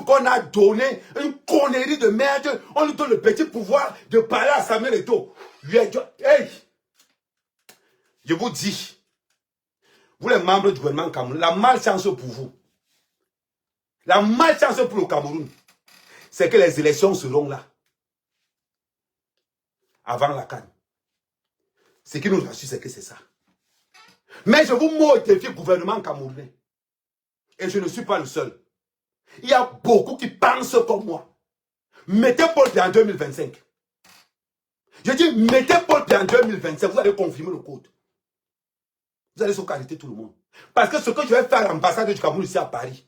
qu'on a donné, une connerie de merde, on lui donne le petit pouvoir de parler à Samuel Eto'o. Hey! Je vous dis, vous les membres du gouvernement Cameroun, la malchance pour vous, la malchance pour le Cameroun, c'est que les élections seront là, avant la CAN. Ce qui nous rassure, c'est que c'est ça. Mais je vous modifie le gouvernement camerounais. Et je ne suis pas le seul. Il y a beaucoup qui pensent comme moi. Mettez Paul Biya en 2025. Je dis, mettez Paul Biya en 2025. Vous allez confirmer le code. Vous allez sauvegarder tout le monde. Parce que ce que je vais faire à l'ambassade du Cameroun ici à Paris,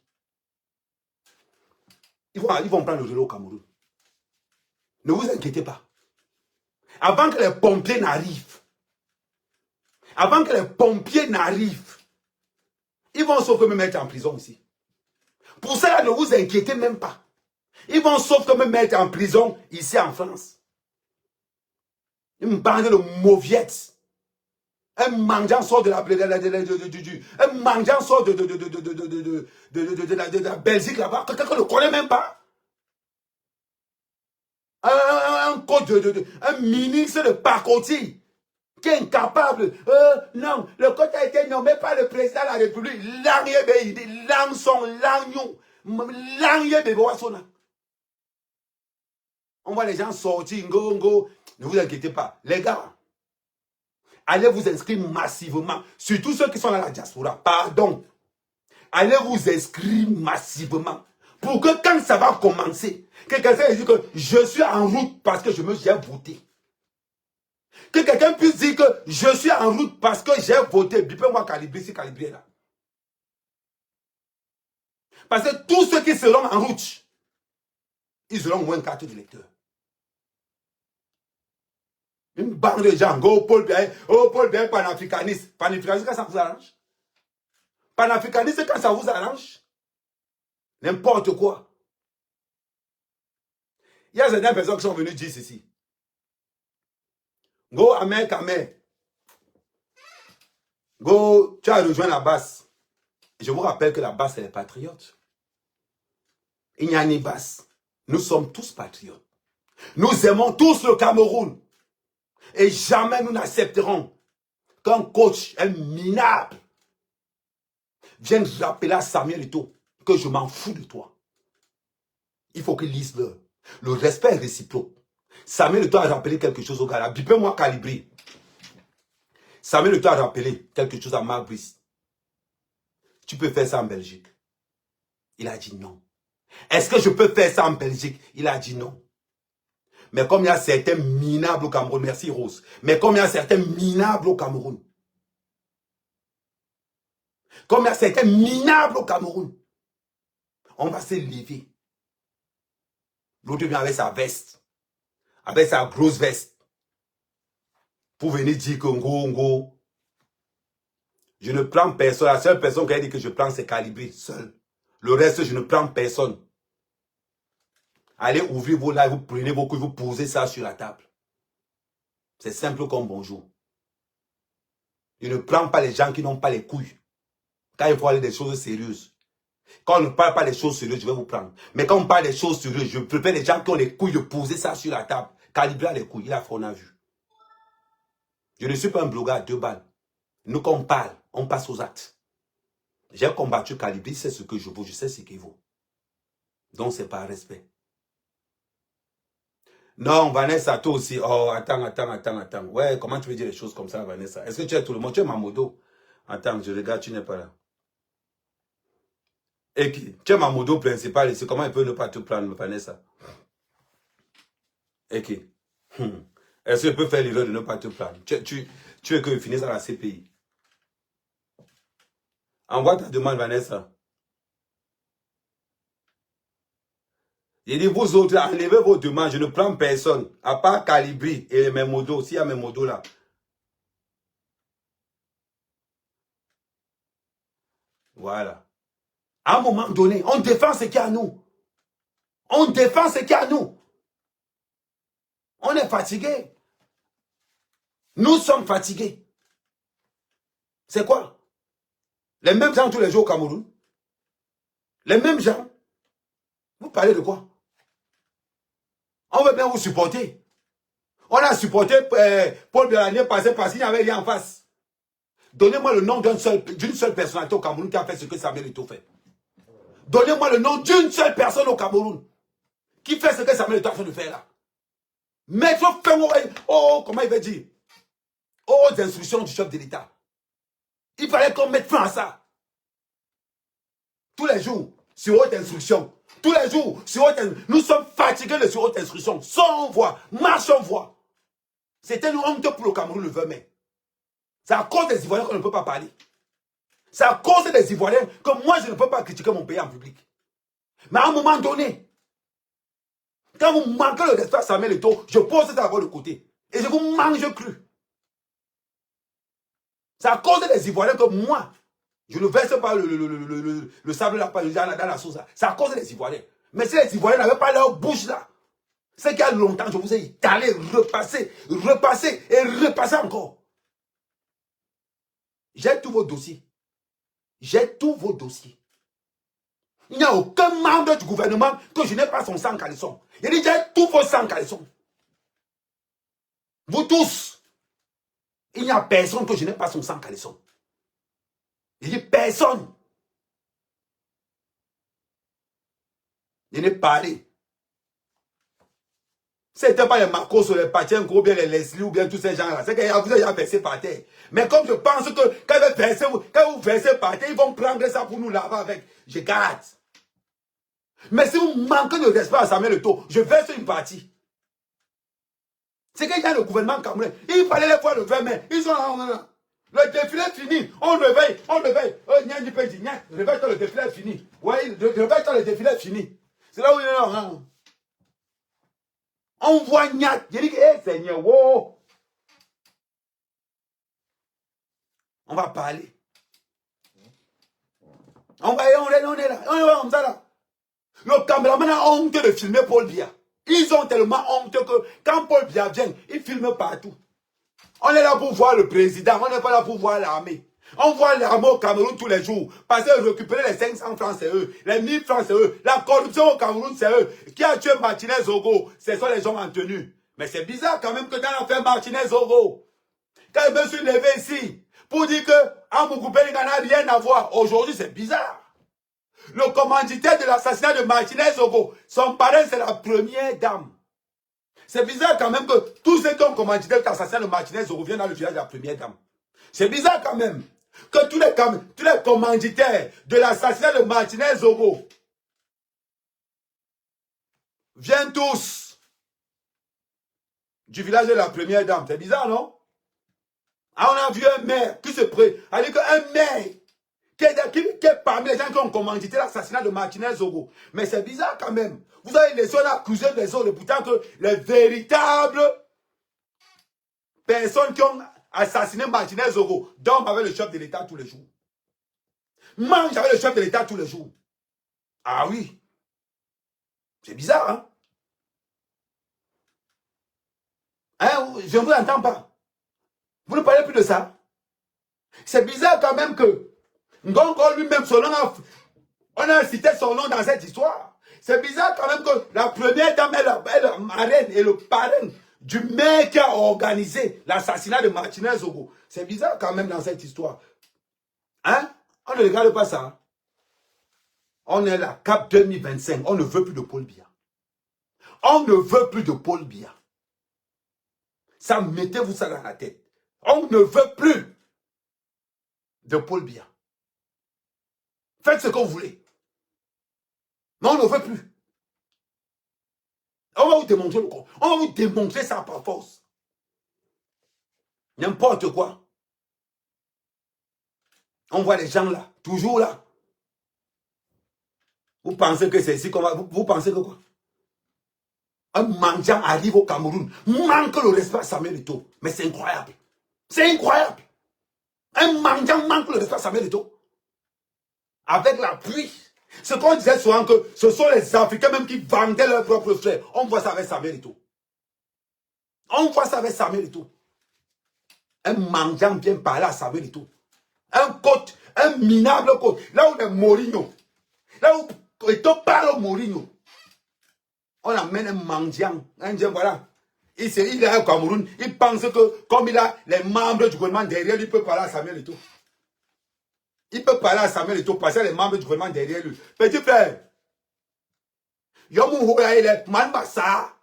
ils vont prendre le relais au Cameroun. Ne vous inquiétez pas. Avant que les pompiers n'arrivent, ils vont sauf que me mettre en prison aussi. Pour ça, ne vous inquiétez même pas. Ils vont sauf que me mettre en prison ici en France. Ils me parlent de mauviette. Un mendiant sort de la la Belgique là-bas. Quelqu'un ne le connaît même pas. Un ministre de Pacoti qui est incapable. Non, le code a été nommé par le président de la République. On voit les gens sortir. Ne vous inquiétez pas. Les gars, allez vous inscrire massivement. Surtout ceux qui sont dans la diaspora. Pardon. Allez vous inscrire massivement. Pour que quand ça va commencer, que quelqu'un dise que je suis en route parce que j'ai voté. Que quelqu'un puisse dire que je suis en route parce que j'ai voté. Bipez-moi calibrer si calibrer là. Parce que tous ceux qui seront en route, ils auront moins 4 d'électeurs. Une bande de gens, Paul Biya, panafricaniste. Panafricaniste quand ça vous arrange. Panafricaniste quand ça vous arrange. N'importe quoi. Il y a certaines personnes qui sont venues dire ceci. Amen. Tu as rejoint la base. Je vous rappelle que la base, c'est les patriotes. Il n'y a ni base. Nous sommes tous patriotes. Nous aimons tous le Cameroun. Et jamais nous n'accepterons qu'un coach, un minable, vienne rappeler à Samuel Eto'o que je m'en fous de toi. Il faut qu'il lise le respect est réciproque. Samuel Eto'o a rappelé quelque chose au gars. Bipez-moi calibrer. Samuel Eto'o a rappelé quelque chose à Marc Brice. Tu peux faire ça en Belgique. Il a dit non. Est-ce que je peux faire ça en Belgique? Il a dit non. Mais comme il y a certains minables au Cameroun, merci Rose, mais comme il y a certains minables au Cameroun, on va se lever. L'autre vient avec sa veste, avec sa grosse veste, pour venir dire que ngo, je ne prends personne. La seule personne qui a dit que je prends, c'est Calibré, seul. Le reste, je ne prends personne. Allez ouvrir vos lives, vous prenez vos couilles, vous posez ça sur la table. C'est simple comme bonjour. Je ne prends pas les gens qui n'ont pas les couilles. Quand il faut aller des choses sérieuses. Quand on ne parle pas des choses sérieuses, je vais vous prendre. Mais quand on parle des choses sérieuses, je préfère les gens qui ont les couilles de poser ça sur la table. Calibrer les couilles, il a fait, on a vu. Je ne suis pas un blogueur à 2 balles. Nous, quand on parle, on passe aux actes. J'ai combattu Calibré, c'est ce que je vaux, je sais ce qu'il vaut. Donc, c'est par respect. Non, Vanessa, toi aussi. Oh, attends. Ouais, comment tu veux dire les choses comme ça, Vanessa? Est-ce que tu es tout le monde? Tu es Mamodo? Attends, je regarde, tu n'es pas là. Et qui? Tu es Mamodo principal ici. Comment il peut ne pas te prendre, Vanessa? Et qui? Est-ce qu'il peut faire l'erreur de ne pas te prendre? Tu veux qu'il finisse à la CPI? Envoie ta demande, Vanessa. J'ai dit, vous autres, enlevez vos demandes. Je ne prends personne. À part Calibri et mes modos. S'il y a mes modos là. Voilà. À un moment donné, on défend ce qu'il y a à nous. On défend ce qu'il y a à nous. On est fatigué. Nous sommes fatigués. C'est quoi? Les mêmes gens tous les jours au Cameroun. Les mêmes gens. Vous parlez de quoi? On veut bien vous supporter. On a supporté Paul de l'année passée parce qu'il n'y avait rien en face. Donnez-moi le nom d'une seule personnalité au Cameroun qui a fait ce que Samuel Eto'o fait. Donnez-moi le nom d'une seule personne au Cameroun qui fait ce que Samuel Eto'o est en train de faire là. Mettre fin comment il va dire? Aux instructions du chef de l'État. Il fallait qu'on mette fin à ça. Tous les jours, sur haute instruction. Tous les jours, sur haute instruction. Nous sommes fatigués de sur haute instruction. Sans voix, marche en voix. C'était une honte pour le Cameroun le 20 mai. C'est à cause des Ivoiriens qu'on ne peut pas parler. C'est à cause des Ivoiriens que moi je ne peux pas critiquer mon pays en public. Mais à un moment donné, quand vous manquez le respect à Samuel Eto'o, je pose ça à votre côté. Et je vous mange cru. C'est à cause des Ivoiriens que moi, je ne verse pas le sable là, dans la sauce là. C'est à cause des Ivoiriens. Mais si les Ivoiriens n'avaient pas leur bouche là, c'est qu'il y a longtemps, je vous ai étalé, repasser et repasser encore. J'ai tous vos dossiers. J'ai tous vos dossiers. Il n'y a aucun membre du gouvernement que je n'ai pas son sang caleçon. Il dit, j'ai tous vos sangs caleçons. Vous tous. Il n'y a personne que je n'ai pas son sang caleçon. Il dit, personne. Je n'ai parlé. Ce n'était pas les Marcos ou les Pachenko ou bien les Leslie ou bien tous ces gens-là. C'est que vous avez versé par terre. Mais comme je pense que quand vous versez par terre, ils vont prendre ça pour nous laver avec. Je garde. Mais si vous manquez de respect à Samuel Eto'o, je verse une partie. C'est qu'il y a le gouvernement camerounais. Il fallait les voir le 20 mai. Ils sont là. Le défilé est fini. On réveille. Réveille-toi, le défilé est fini. Oui, réveille-toi, le défilé est fini. C'est là où il est là. On voit Niat. Je dis que, hé Seigneur, wow. On va parler. On est là. On est comme ça là. Le caméraman a honte de filmer Paul Biya. Ils ont tellement honte que quand Paul Biya vient, il filme partout. On est là pour voir le président, on n'est pas là pour voir l'armée. On voit l'armée au Cameroun tous les jours. Parce que récupérer les 500 francs, c'est eux. Les 1000 francs, c'est eux. La corruption au Cameroun, c'est eux. Qui a tué Martinez Zogo? Ce sont les gens en tenue. Mais c'est bizarre quand même que dans l'affaire Martinez Zogo, quand je me suis levé ici pour dire que Amougou il n'en a rien à voir, aujourd'hui c'est bizarre. Le commanditaire de l'assassinat de Martinez Zogo, son parrain c'est la première dame. C'est bizarre quand même que tous ceux qui ont commandité l'assassinat de Martinez Zogo viennent dans le village de la première dame. C'est bizarre quand même que tous les commanditaires de l'assassinat de Martinez Zogo viennent tous du village de la première dame. C'est bizarre, non? Ah, on a vu un maire qui se prête. C'est-à-dire qu'un maire qui est parmi les gens qui ont commandité l'assassinat de Martinez Zogo. Mais c'est bizarre quand même. Vous avez les autres accusés des autres, pourtant que les véritables personnes qui ont assassiné Martinez Zogo dorment avec le chef de l'État tous les jours. Mangent avec le chef de l'État tous les jours. Ah oui. C'est bizarre, hein? Hein? Je ne vous entends pas. Vous ne parlez plus de ça. C'est bizarre quand même que Ngongo lui-même, on a cité son nom dans cette histoire. C'est bizarre quand même que la première dame est la marraine et le parrain du maire qui a organisé l'assassinat de Martinez Zogo. C'est bizarre quand même dans cette histoire. Hein? On ne regarde pas ça. On est là, Cap 2025. On ne veut plus de Paul Biya. On ne veut plus de Paul Biya. Ça, mettez-vous ça dans la tête. On ne veut plus de Paul Biya. Faites ce que vous voulez. Mais on ne veut plus. On va vous démontrer le corps. On va vous démontrer ça par force. N'importe quoi. On voit les gens là, toujours là. Vous pensez que c'est ici qu'on va... Vous pensez que quoi? Un mendiant arrive au Cameroun, manque le respect à Samuel Eto'o. Mais c'est incroyable. C'est incroyable. Un mendiant manque le respect à Samuel Eto'o. Avec la pluie. Ce qu'on disait souvent que ce sont les Africains même qui vendaient leurs propres frères. On voit ça avec Samuel Eto'o. On voit ça avec Samuel Eto'o. Un mendiant vient parler à Samuel Eto'o. Un coach, un minable coach. Là où est Mourinho. Là où Eto'o parle au Mourinho. On amène un mendiant. Un dieu, voilà. Il est au Cameroun. Il pense que comme il a les membres du gouvernement derrière lui, il peut parler à Samuel Eto'o. Il peut parler à Samuel Eto'o parce que les membres du gouvernement derrière lui. Petit frère. Yomu Hoya il est Manbasa.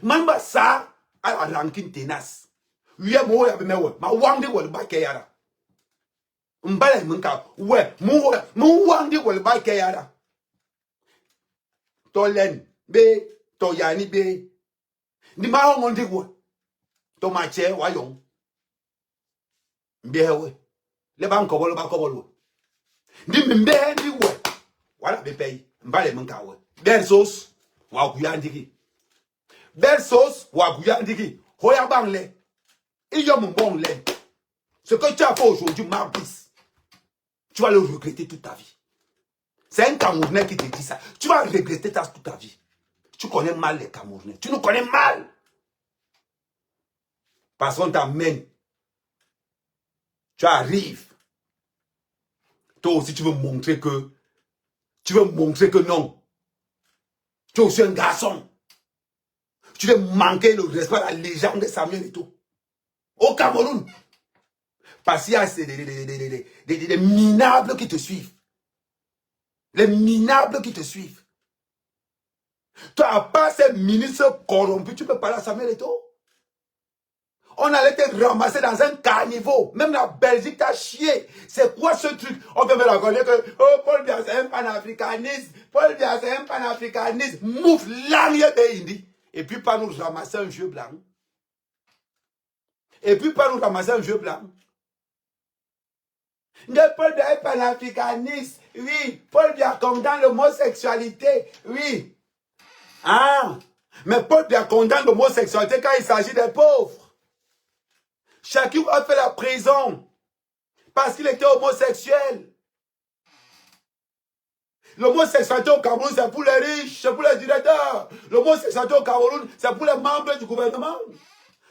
Manbasa a la ranking tenace. Yomu Hoya bemewe. Ma wangdi wal bakeyara. Mbale munka. Ouais. Mu wangdi wal bakeyara. Tolen. Be. Toyani be. Ni ma ngondi wo. To mache wayong. Mbewe. Le ban kobolo ba kobolo. Ni mbe ni wo. Wala be pay. Mbale munka wo. Bersos wa kuyandiki. Bersos wa kuyandiki. Hoya bangle. Iyo mbongle. Ce que tu as fait aujourd'hui, Marbis, tu vas le regretter toute ta vie. C'est un Camerounais qui te dit ça. Tu vas regretter ça toute ta vie. Tu connais mal les Camerounais. Tu nous connais mal. Parce qu'on t'amène. Tu arrives. Toi aussi, tu veux montrer que... Tu veux montrer que non. Tu es aussi un garçon. Tu veux manquer le respect à la légende de Samuel Eto'o. Au Cameroun. Parce qu'il y a des minables qui te suivent. Les minables qui te suivent. Toi, à part ces ministres corrompus, tu peux parler à Samuel Eto'o. On allait te ramasser dans un caniveau. Même la Belgique t'a chié. C'est quoi ce truc? On te fait la connaître que oh, Paul Biya c'est un panafricaniste. Paul Biya c'est un panafricaniste. Mouf, l'année de Indi. Et puis pas nous ramasser un vieux blanc. Et puis pas nous ramasser un vieux blanc. De Paul Biya est panafricaniste. Oui. Paul Biya condamne l'homosexualité. Oui. Ah. Mais Paul Biya condamne l'homosexualité quand il s'agit des pauvres. Chacun a fait la prison parce qu'il était homosexuel. L'homosexualité au Cameroun, c'est pour les riches, c'est pour les directeurs. L'homosexualité au Cameroun, c'est pour les membres du gouvernement.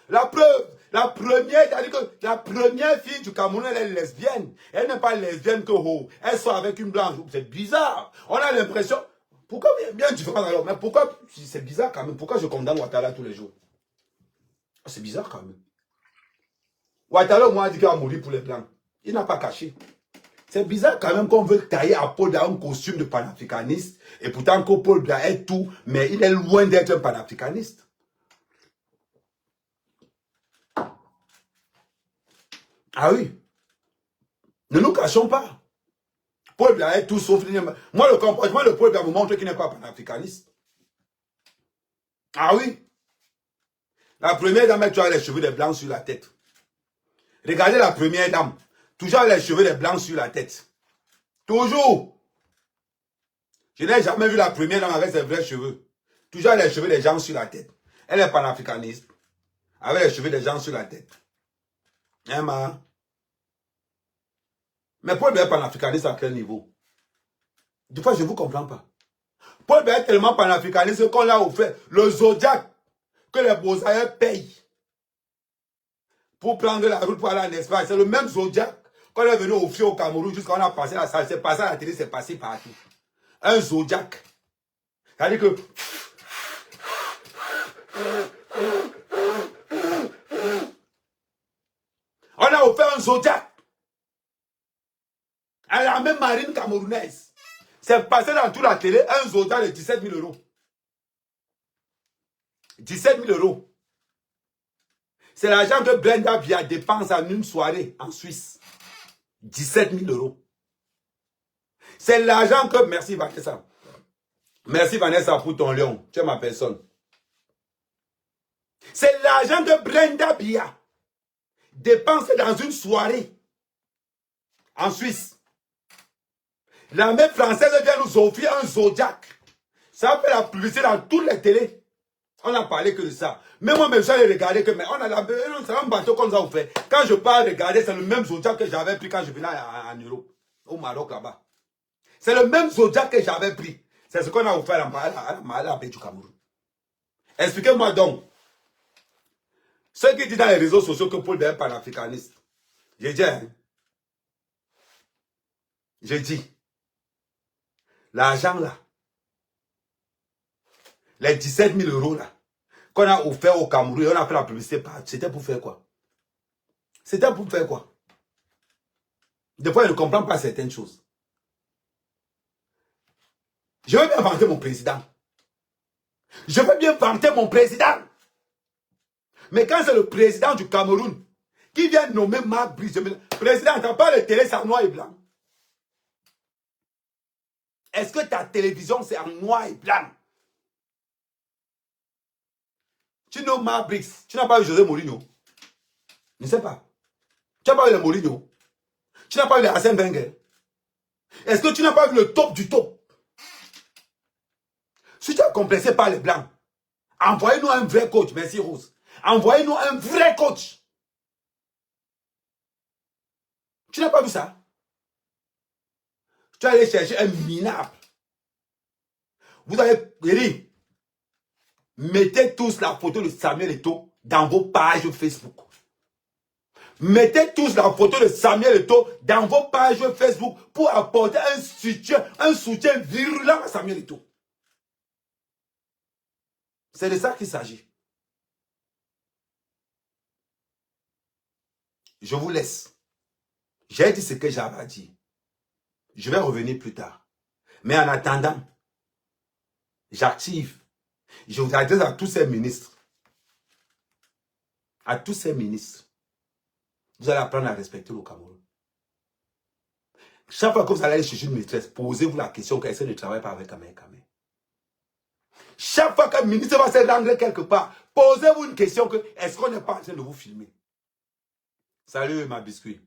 La preuve, la première, c'est-à-dire que la première fille du Cameroun, elle est lesbienne. Elle n'est pas lesbienne que oh, elle sort avec une blanche. C'est bizarre. On a l'impression, pourquoi bien différent alors, mais pourquoi, c'est bizarre quand même, pourquoi je condamne Ouattara tous les jours? C'est bizarre quand même. Ouattara, moi, a dit qu'il va mourir pour les blancs. Il n'a pas caché. C'est bizarre quand même qu'on veut tailler à Paul Biya un costume de panafricaniste. Et pourtant, que Paul Biya est tout, mais il est loin d'être un panafricaniste. Ah oui. Ne nous cachons pas. Paul Biya est tout sauf... Moi, le comportement de Paul Biya me montre qu'il n'est pas panafricaniste. Ah oui. La première dame, tu as les cheveux des blancs sur la tête. Regardez la première dame. Toujours les cheveux des blancs sur la tête. Toujours. Je n'ai jamais vu la première dame avec ses vrais cheveux. Toujours les cheveux des gens sur la tête. Elle est panafricaniste. Avec les cheveux des gens sur la tête. Hein, mais Paul Biya est panafricaniste à quel niveau? Des fois, je ne vous comprends pas. Paul Biya est tellement panafricaniste qu'on l'a offert le Zodiac que les Beaux-Arts payent pour prendre la route pour aller en Espagne. C'est le même Zodiac qu'on est venu offrir au Cameroun jusqu'à on a passé la salle. C'est passé à la télé, c'est passé partout. Un Zodiac. C'est-à-dire que... On a offert un Zodiac à la même marine camerounaise. C'est passé dans toute la télé, un Zodiac de 17 000 euros. 17 000 euros. C'est l'argent que Brenda Biya dépense en une soirée en Suisse. 17 000 euros. C'est l'argent que... Merci Vanessa. Merci Vanessa pour ton lion. Tu es ma personne. C'est l'argent que Brenda Biya dépense dans une soirée en Suisse. L'armée française vient nous offrir un Zodiac. Ça fait la publicité dans toutes les télés. On n'a parlé que de ça. Mais moi, même, j'allais regarder que, mais on a c'est un bateau comme ça, on fait. Quand je pars regarder, c'est le même Zodiac que j'avais pris quand je venais en Europe, au Maroc là-bas. C'est le même Zodiac que j'avais pris. C'est ce qu'on a offert à la paix du Cameroun. Expliquez-moi donc. Ceux qui disent dans les réseaux sociaux que Paul Biya est panafricaniste. J'ai dit, hein. J'ai dit. L'argent là. Les 17 000 euros là. Qu'on a offert au Cameroun et on a fait la publicité. C'était pour faire quoi? C'était pour faire quoi? Des fois, je ne comprends pas certaines choses. Je veux bien vanter mon président. Je veux bien vanter mon président. Mais quand c'est le président du Cameroun qui vient nommer Marc Brice, président, t'as pas de télé, c'est en noir et blanc. Est-ce que ta télévision, c'est en noir et blanc? Tu nommes Marc Brice, tu n'as pas vu José Mourinho? Je ne sais pas. Tu n'as pas vu le Mourinho? Tu n'as pas vu le Arsène Wenger? Est-ce que tu n'as pas vu le top du top? Si tu es complexé par les blancs, envoyez-nous un vrai coach. Merci Rose. Envoyez-nous un vrai coach. Tu n'as pas vu ça? Tu es allé chercher un minable. Vous avez dit, mettez tous la photo de Samuel Eto'o dans vos pages Facebook. Mettez tous la photo de Samuel Eto'o dans vos pages Facebook pour apporter un soutien virulent à Samuel Eto'o. C'est de ça qu'il s'agit. Je vous laisse. J'ai dit ce que j'avais à dire. Je vais revenir plus tard. Mais en attendant, j'active. Je vous adresse à tous ces ministres. À tous ces ministres. Vous allez apprendre à respecter le Cameroun. Chaque fois que vous allez aller chercher une maîtresse, posez-vous la question qu'elle ne travaille pas avec Kamé. Chaque fois qu'un ministre va se rendre quelque part, posez-vous une question que est-ce qu'on n'est pas en train de vous filmer? Salut ma biscuit.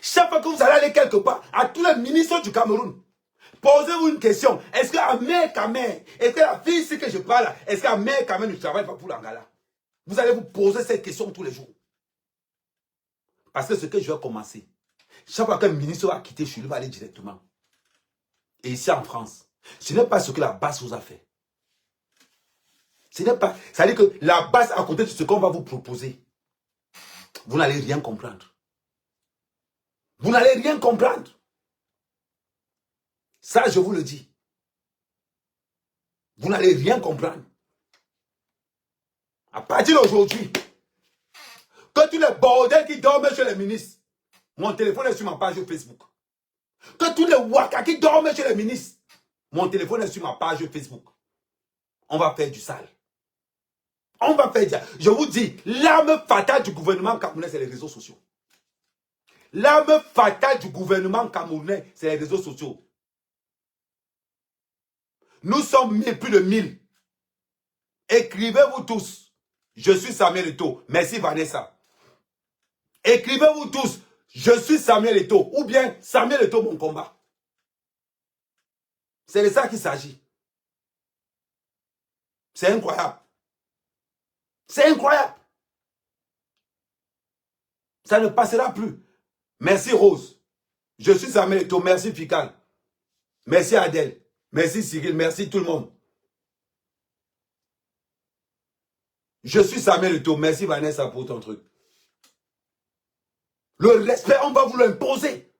Chaque fois que vous allez aller quelque part, à tous les ministres du Cameroun, posez-vous une question. Est-ce que Ahmed Kamé, est-ce que la fille ici que je parle, est-ce qu'Ahmed Kamé ne travaille pas pour l'Angala? Vous allez vous poser cette question tous les jours. Parce que ce que je vais commencer, chaque fois qu'un ministre va quitter chez lui, il va aller directement. Et ici en France, ce n'est pas ce que la base vous a fait. Ce n'est pas. Ça veut dire que la base à côté de ce qu'on va vous proposer, vous n'allez rien comprendre. Vous n'allez rien comprendre. Ça, je vous le dis. Vous n'allez rien comprendre. À partir d'aujourd'hui, que tous les bordels qui dorment chez les ministres, mon téléphone est sur ma page Facebook. Que tous les waka qui dorment chez les ministres, mon téléphone est sur ma page Facebook. On va faire du sale. On va faire du sale. Je vous dis, l'arme fatale du gouvernement camerounais, c'est les réseaux sociaux. L'arme fatale du gouvernement camerounais, c'est les réseaux sociaux. Nous sommes plus de 1000. Écrivez-vous tous. Je suis Samuel Eto'o. Merci Vanessa. Écrivez-vous tous. Je suis Samuel Eto'o. Ou bien Samuel Eto'o, mon combat. C'est de ça qu'il s'agit. C'est incroyable. C'est incroyable. Ça ne passera plus. Merci Rose. Je suis Samuel Eto'o. Merci Fikal. Merci Adèle. Merci Cyril. Merci tout le monde. Je suis Samuel Eto'o. Merci Vanessa pour ton truc. Le respect, on va vous l'imposer.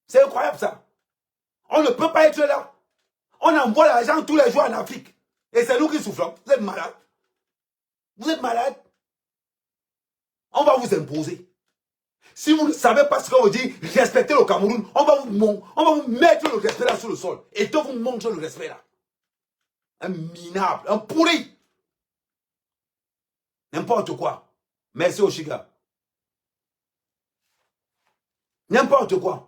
C'est incroyable ça. On ne peut pas être là. On envoie l'argent tous les jours en Afrique. Et c'est nous qui souffrons. Vous êtes malade. Vous êtes malade. On va vous imposer. Si vous ne savez pas ce qu'on vous dit, respectez le Cameroun, on va vous mettre le respect là sur le sol. Et toi, vous montre le respect là. Un minable, un pourri. N'importe quoi. Merci Oshiga. N'importe quoi.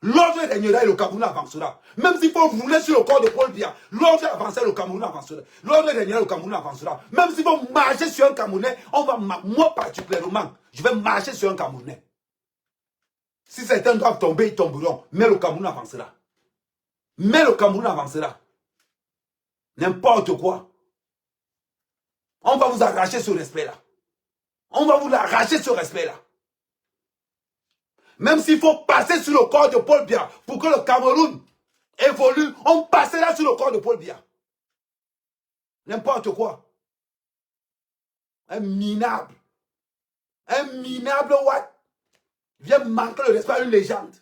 L'ordre régnera et le Cameroun avancera. Même s'il faut rouler sur le corps de Paul Biya, l'ordre avancera et le Cameroun avancera. L'ordre régnera et le Cameroun avancera. Même s'il faut marcher sur un Camerounais, moi particulièrement, je vais marcher sur un Camerounais. Si certains doivent tomber, ils tomberont. Mais le Cameroun avancera. Mais le Cameroun avancera. N'importe quoi. On va vous arracher ce respect-là. On va vous arracher ce respect-là. Même s'il faut passer sur le corps de Paul Biya pour que le Cameroun évolue, on passera sur le corps de Paul Biya. N'importe quoi. Un minable. Un minable what? Vient manquer le respect à une légende.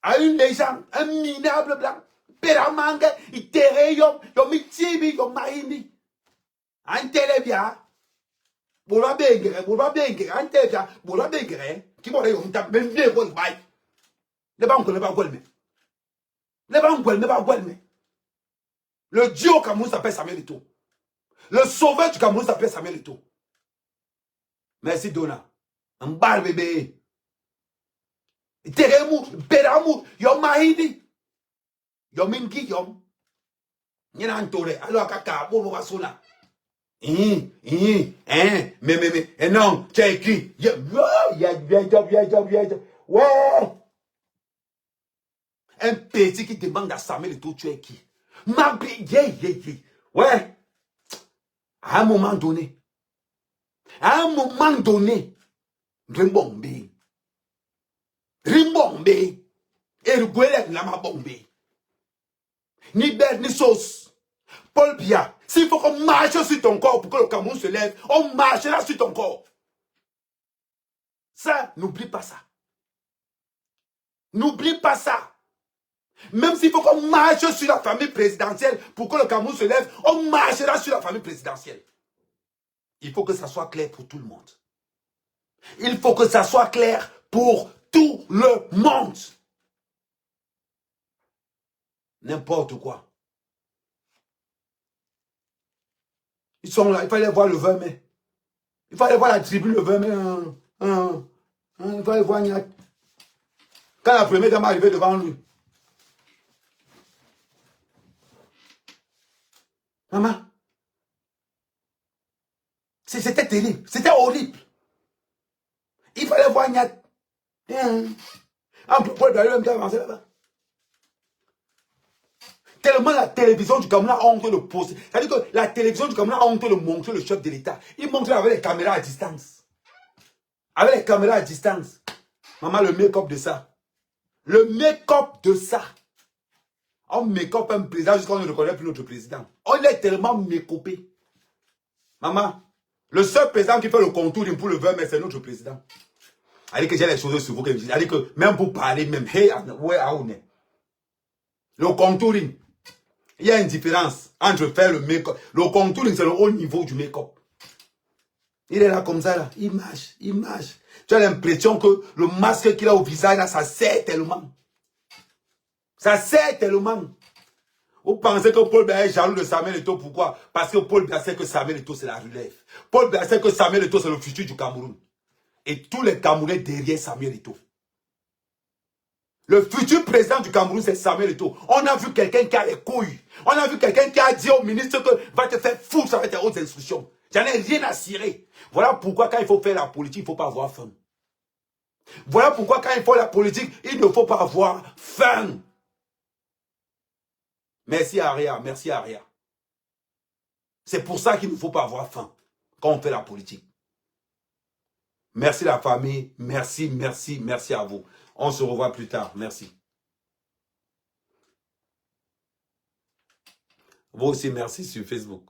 À une légende. Un minable blanc. Péramangue, il terre yom mitibi, yom marini. Un télébia. Boula bengere, un télébia, boula bengere. Qui m'a dit, on t'a même bien pour le bail. Les banques ne pas golmer. Les banques ne pas golmer. Le Dieu au Cameroun s'appelle Samuel Eto'o. Le sauveur du Cameroun s'appelle Samuel Eto'o. Merci Donna. Un bar bébé. Teremou, Péramou, yom mahidi. Yom mingi yom. Y'en a un tore. Alors kaka, bon va sona. Mais, non, tu as écrit. Ouais. Un petit qui demande à Samuel Eto'o, tu es qui? Ouais. À un moment donné, Rimbombe, et le Gouelek n'a pas bombé. Ni bête, ni sauce. Paul Biya, s'il faut qu'on marche sur ton corps pour que le Cameroun se lève, on marchera sur ton corps. Ça, n'oublie pas ça. N'oublie pas ça. Même s'il faut qu'on marche sur la famille présidentielle pour que le Cameroun se lève, on marchera sur la famille présidentielle. Il faut que ça soit clair pour tout le monde. Il faut que ça soit clair pour tout le monde. N'importe quoi. Ils sont là, il fallait voir le 20 mai. Il fallait voir la tribune le 20 mai. Il fallait voir Niak. Quand la première dame est arrivée devant lui. Maman. C'était terrible. C'était horrible. Il fallait voir Niak. En plus, Paul Biya même avancé là-bas. Tellement la télévision du Cameroun a honte de le poser. C'est-à-dire que la télévision du Cameroun a honte de montrer le chef de l'État. Il montre avec les caméras à distance. Avec les caméras à distance. Maman, le make-up de ça. Le make-up de ça. On make-up un président jusqu'à ce qu'on ne reconnaît plus notre président. On est tellement make-upé. Maman, le seul président qui fait le contour pour le 20 mai, c'est notre président. Elle dit que j'ai les choses sur vous. Elle dit que même pour parler, même, hey, ouais, on est. Le contouring. Il y a une différence entre faire le make-up. Le contouring, c'est le haut niveau du make-up. Il est là comme ça, là. Il marche. Tu as l'impression que le masque qu'il a au visage, là, ça sert tellement. Ça sert tellement. Vous pensez que Paul Biya est jaloux de Samuel Eto'o, pourquoi? Parce que Paul Biya sait que Samuel Eto'o, c'est la relève. Paul Biya sait que Samuel Eto'o, c'est le futur du Cameroun. Et tous les Camerounais derrière Samuel Eto'o. Le futur président du Cameroun, c'est Samuel Eto'o. On a vu quelqu'un qui a les couilles. On a vu quelqu'un qui a dit au ministre que va te faire foutre avec tes hautes instructions. J'en ai rien à cirer. Voilà pourquoi quand il faut faire la politique, il ne faut pas avoir faim. Voilà pourquoi quand il faut la politique, il ne faut pas avoir faim. Merci Aria, merci Aria. C'est pour ça qu'il ne faut pas avoir faim quand on fait la politique. Merci la famille, merci à vous. On se revoit plus tard, merci. Vous aussi, merci sur Facebook.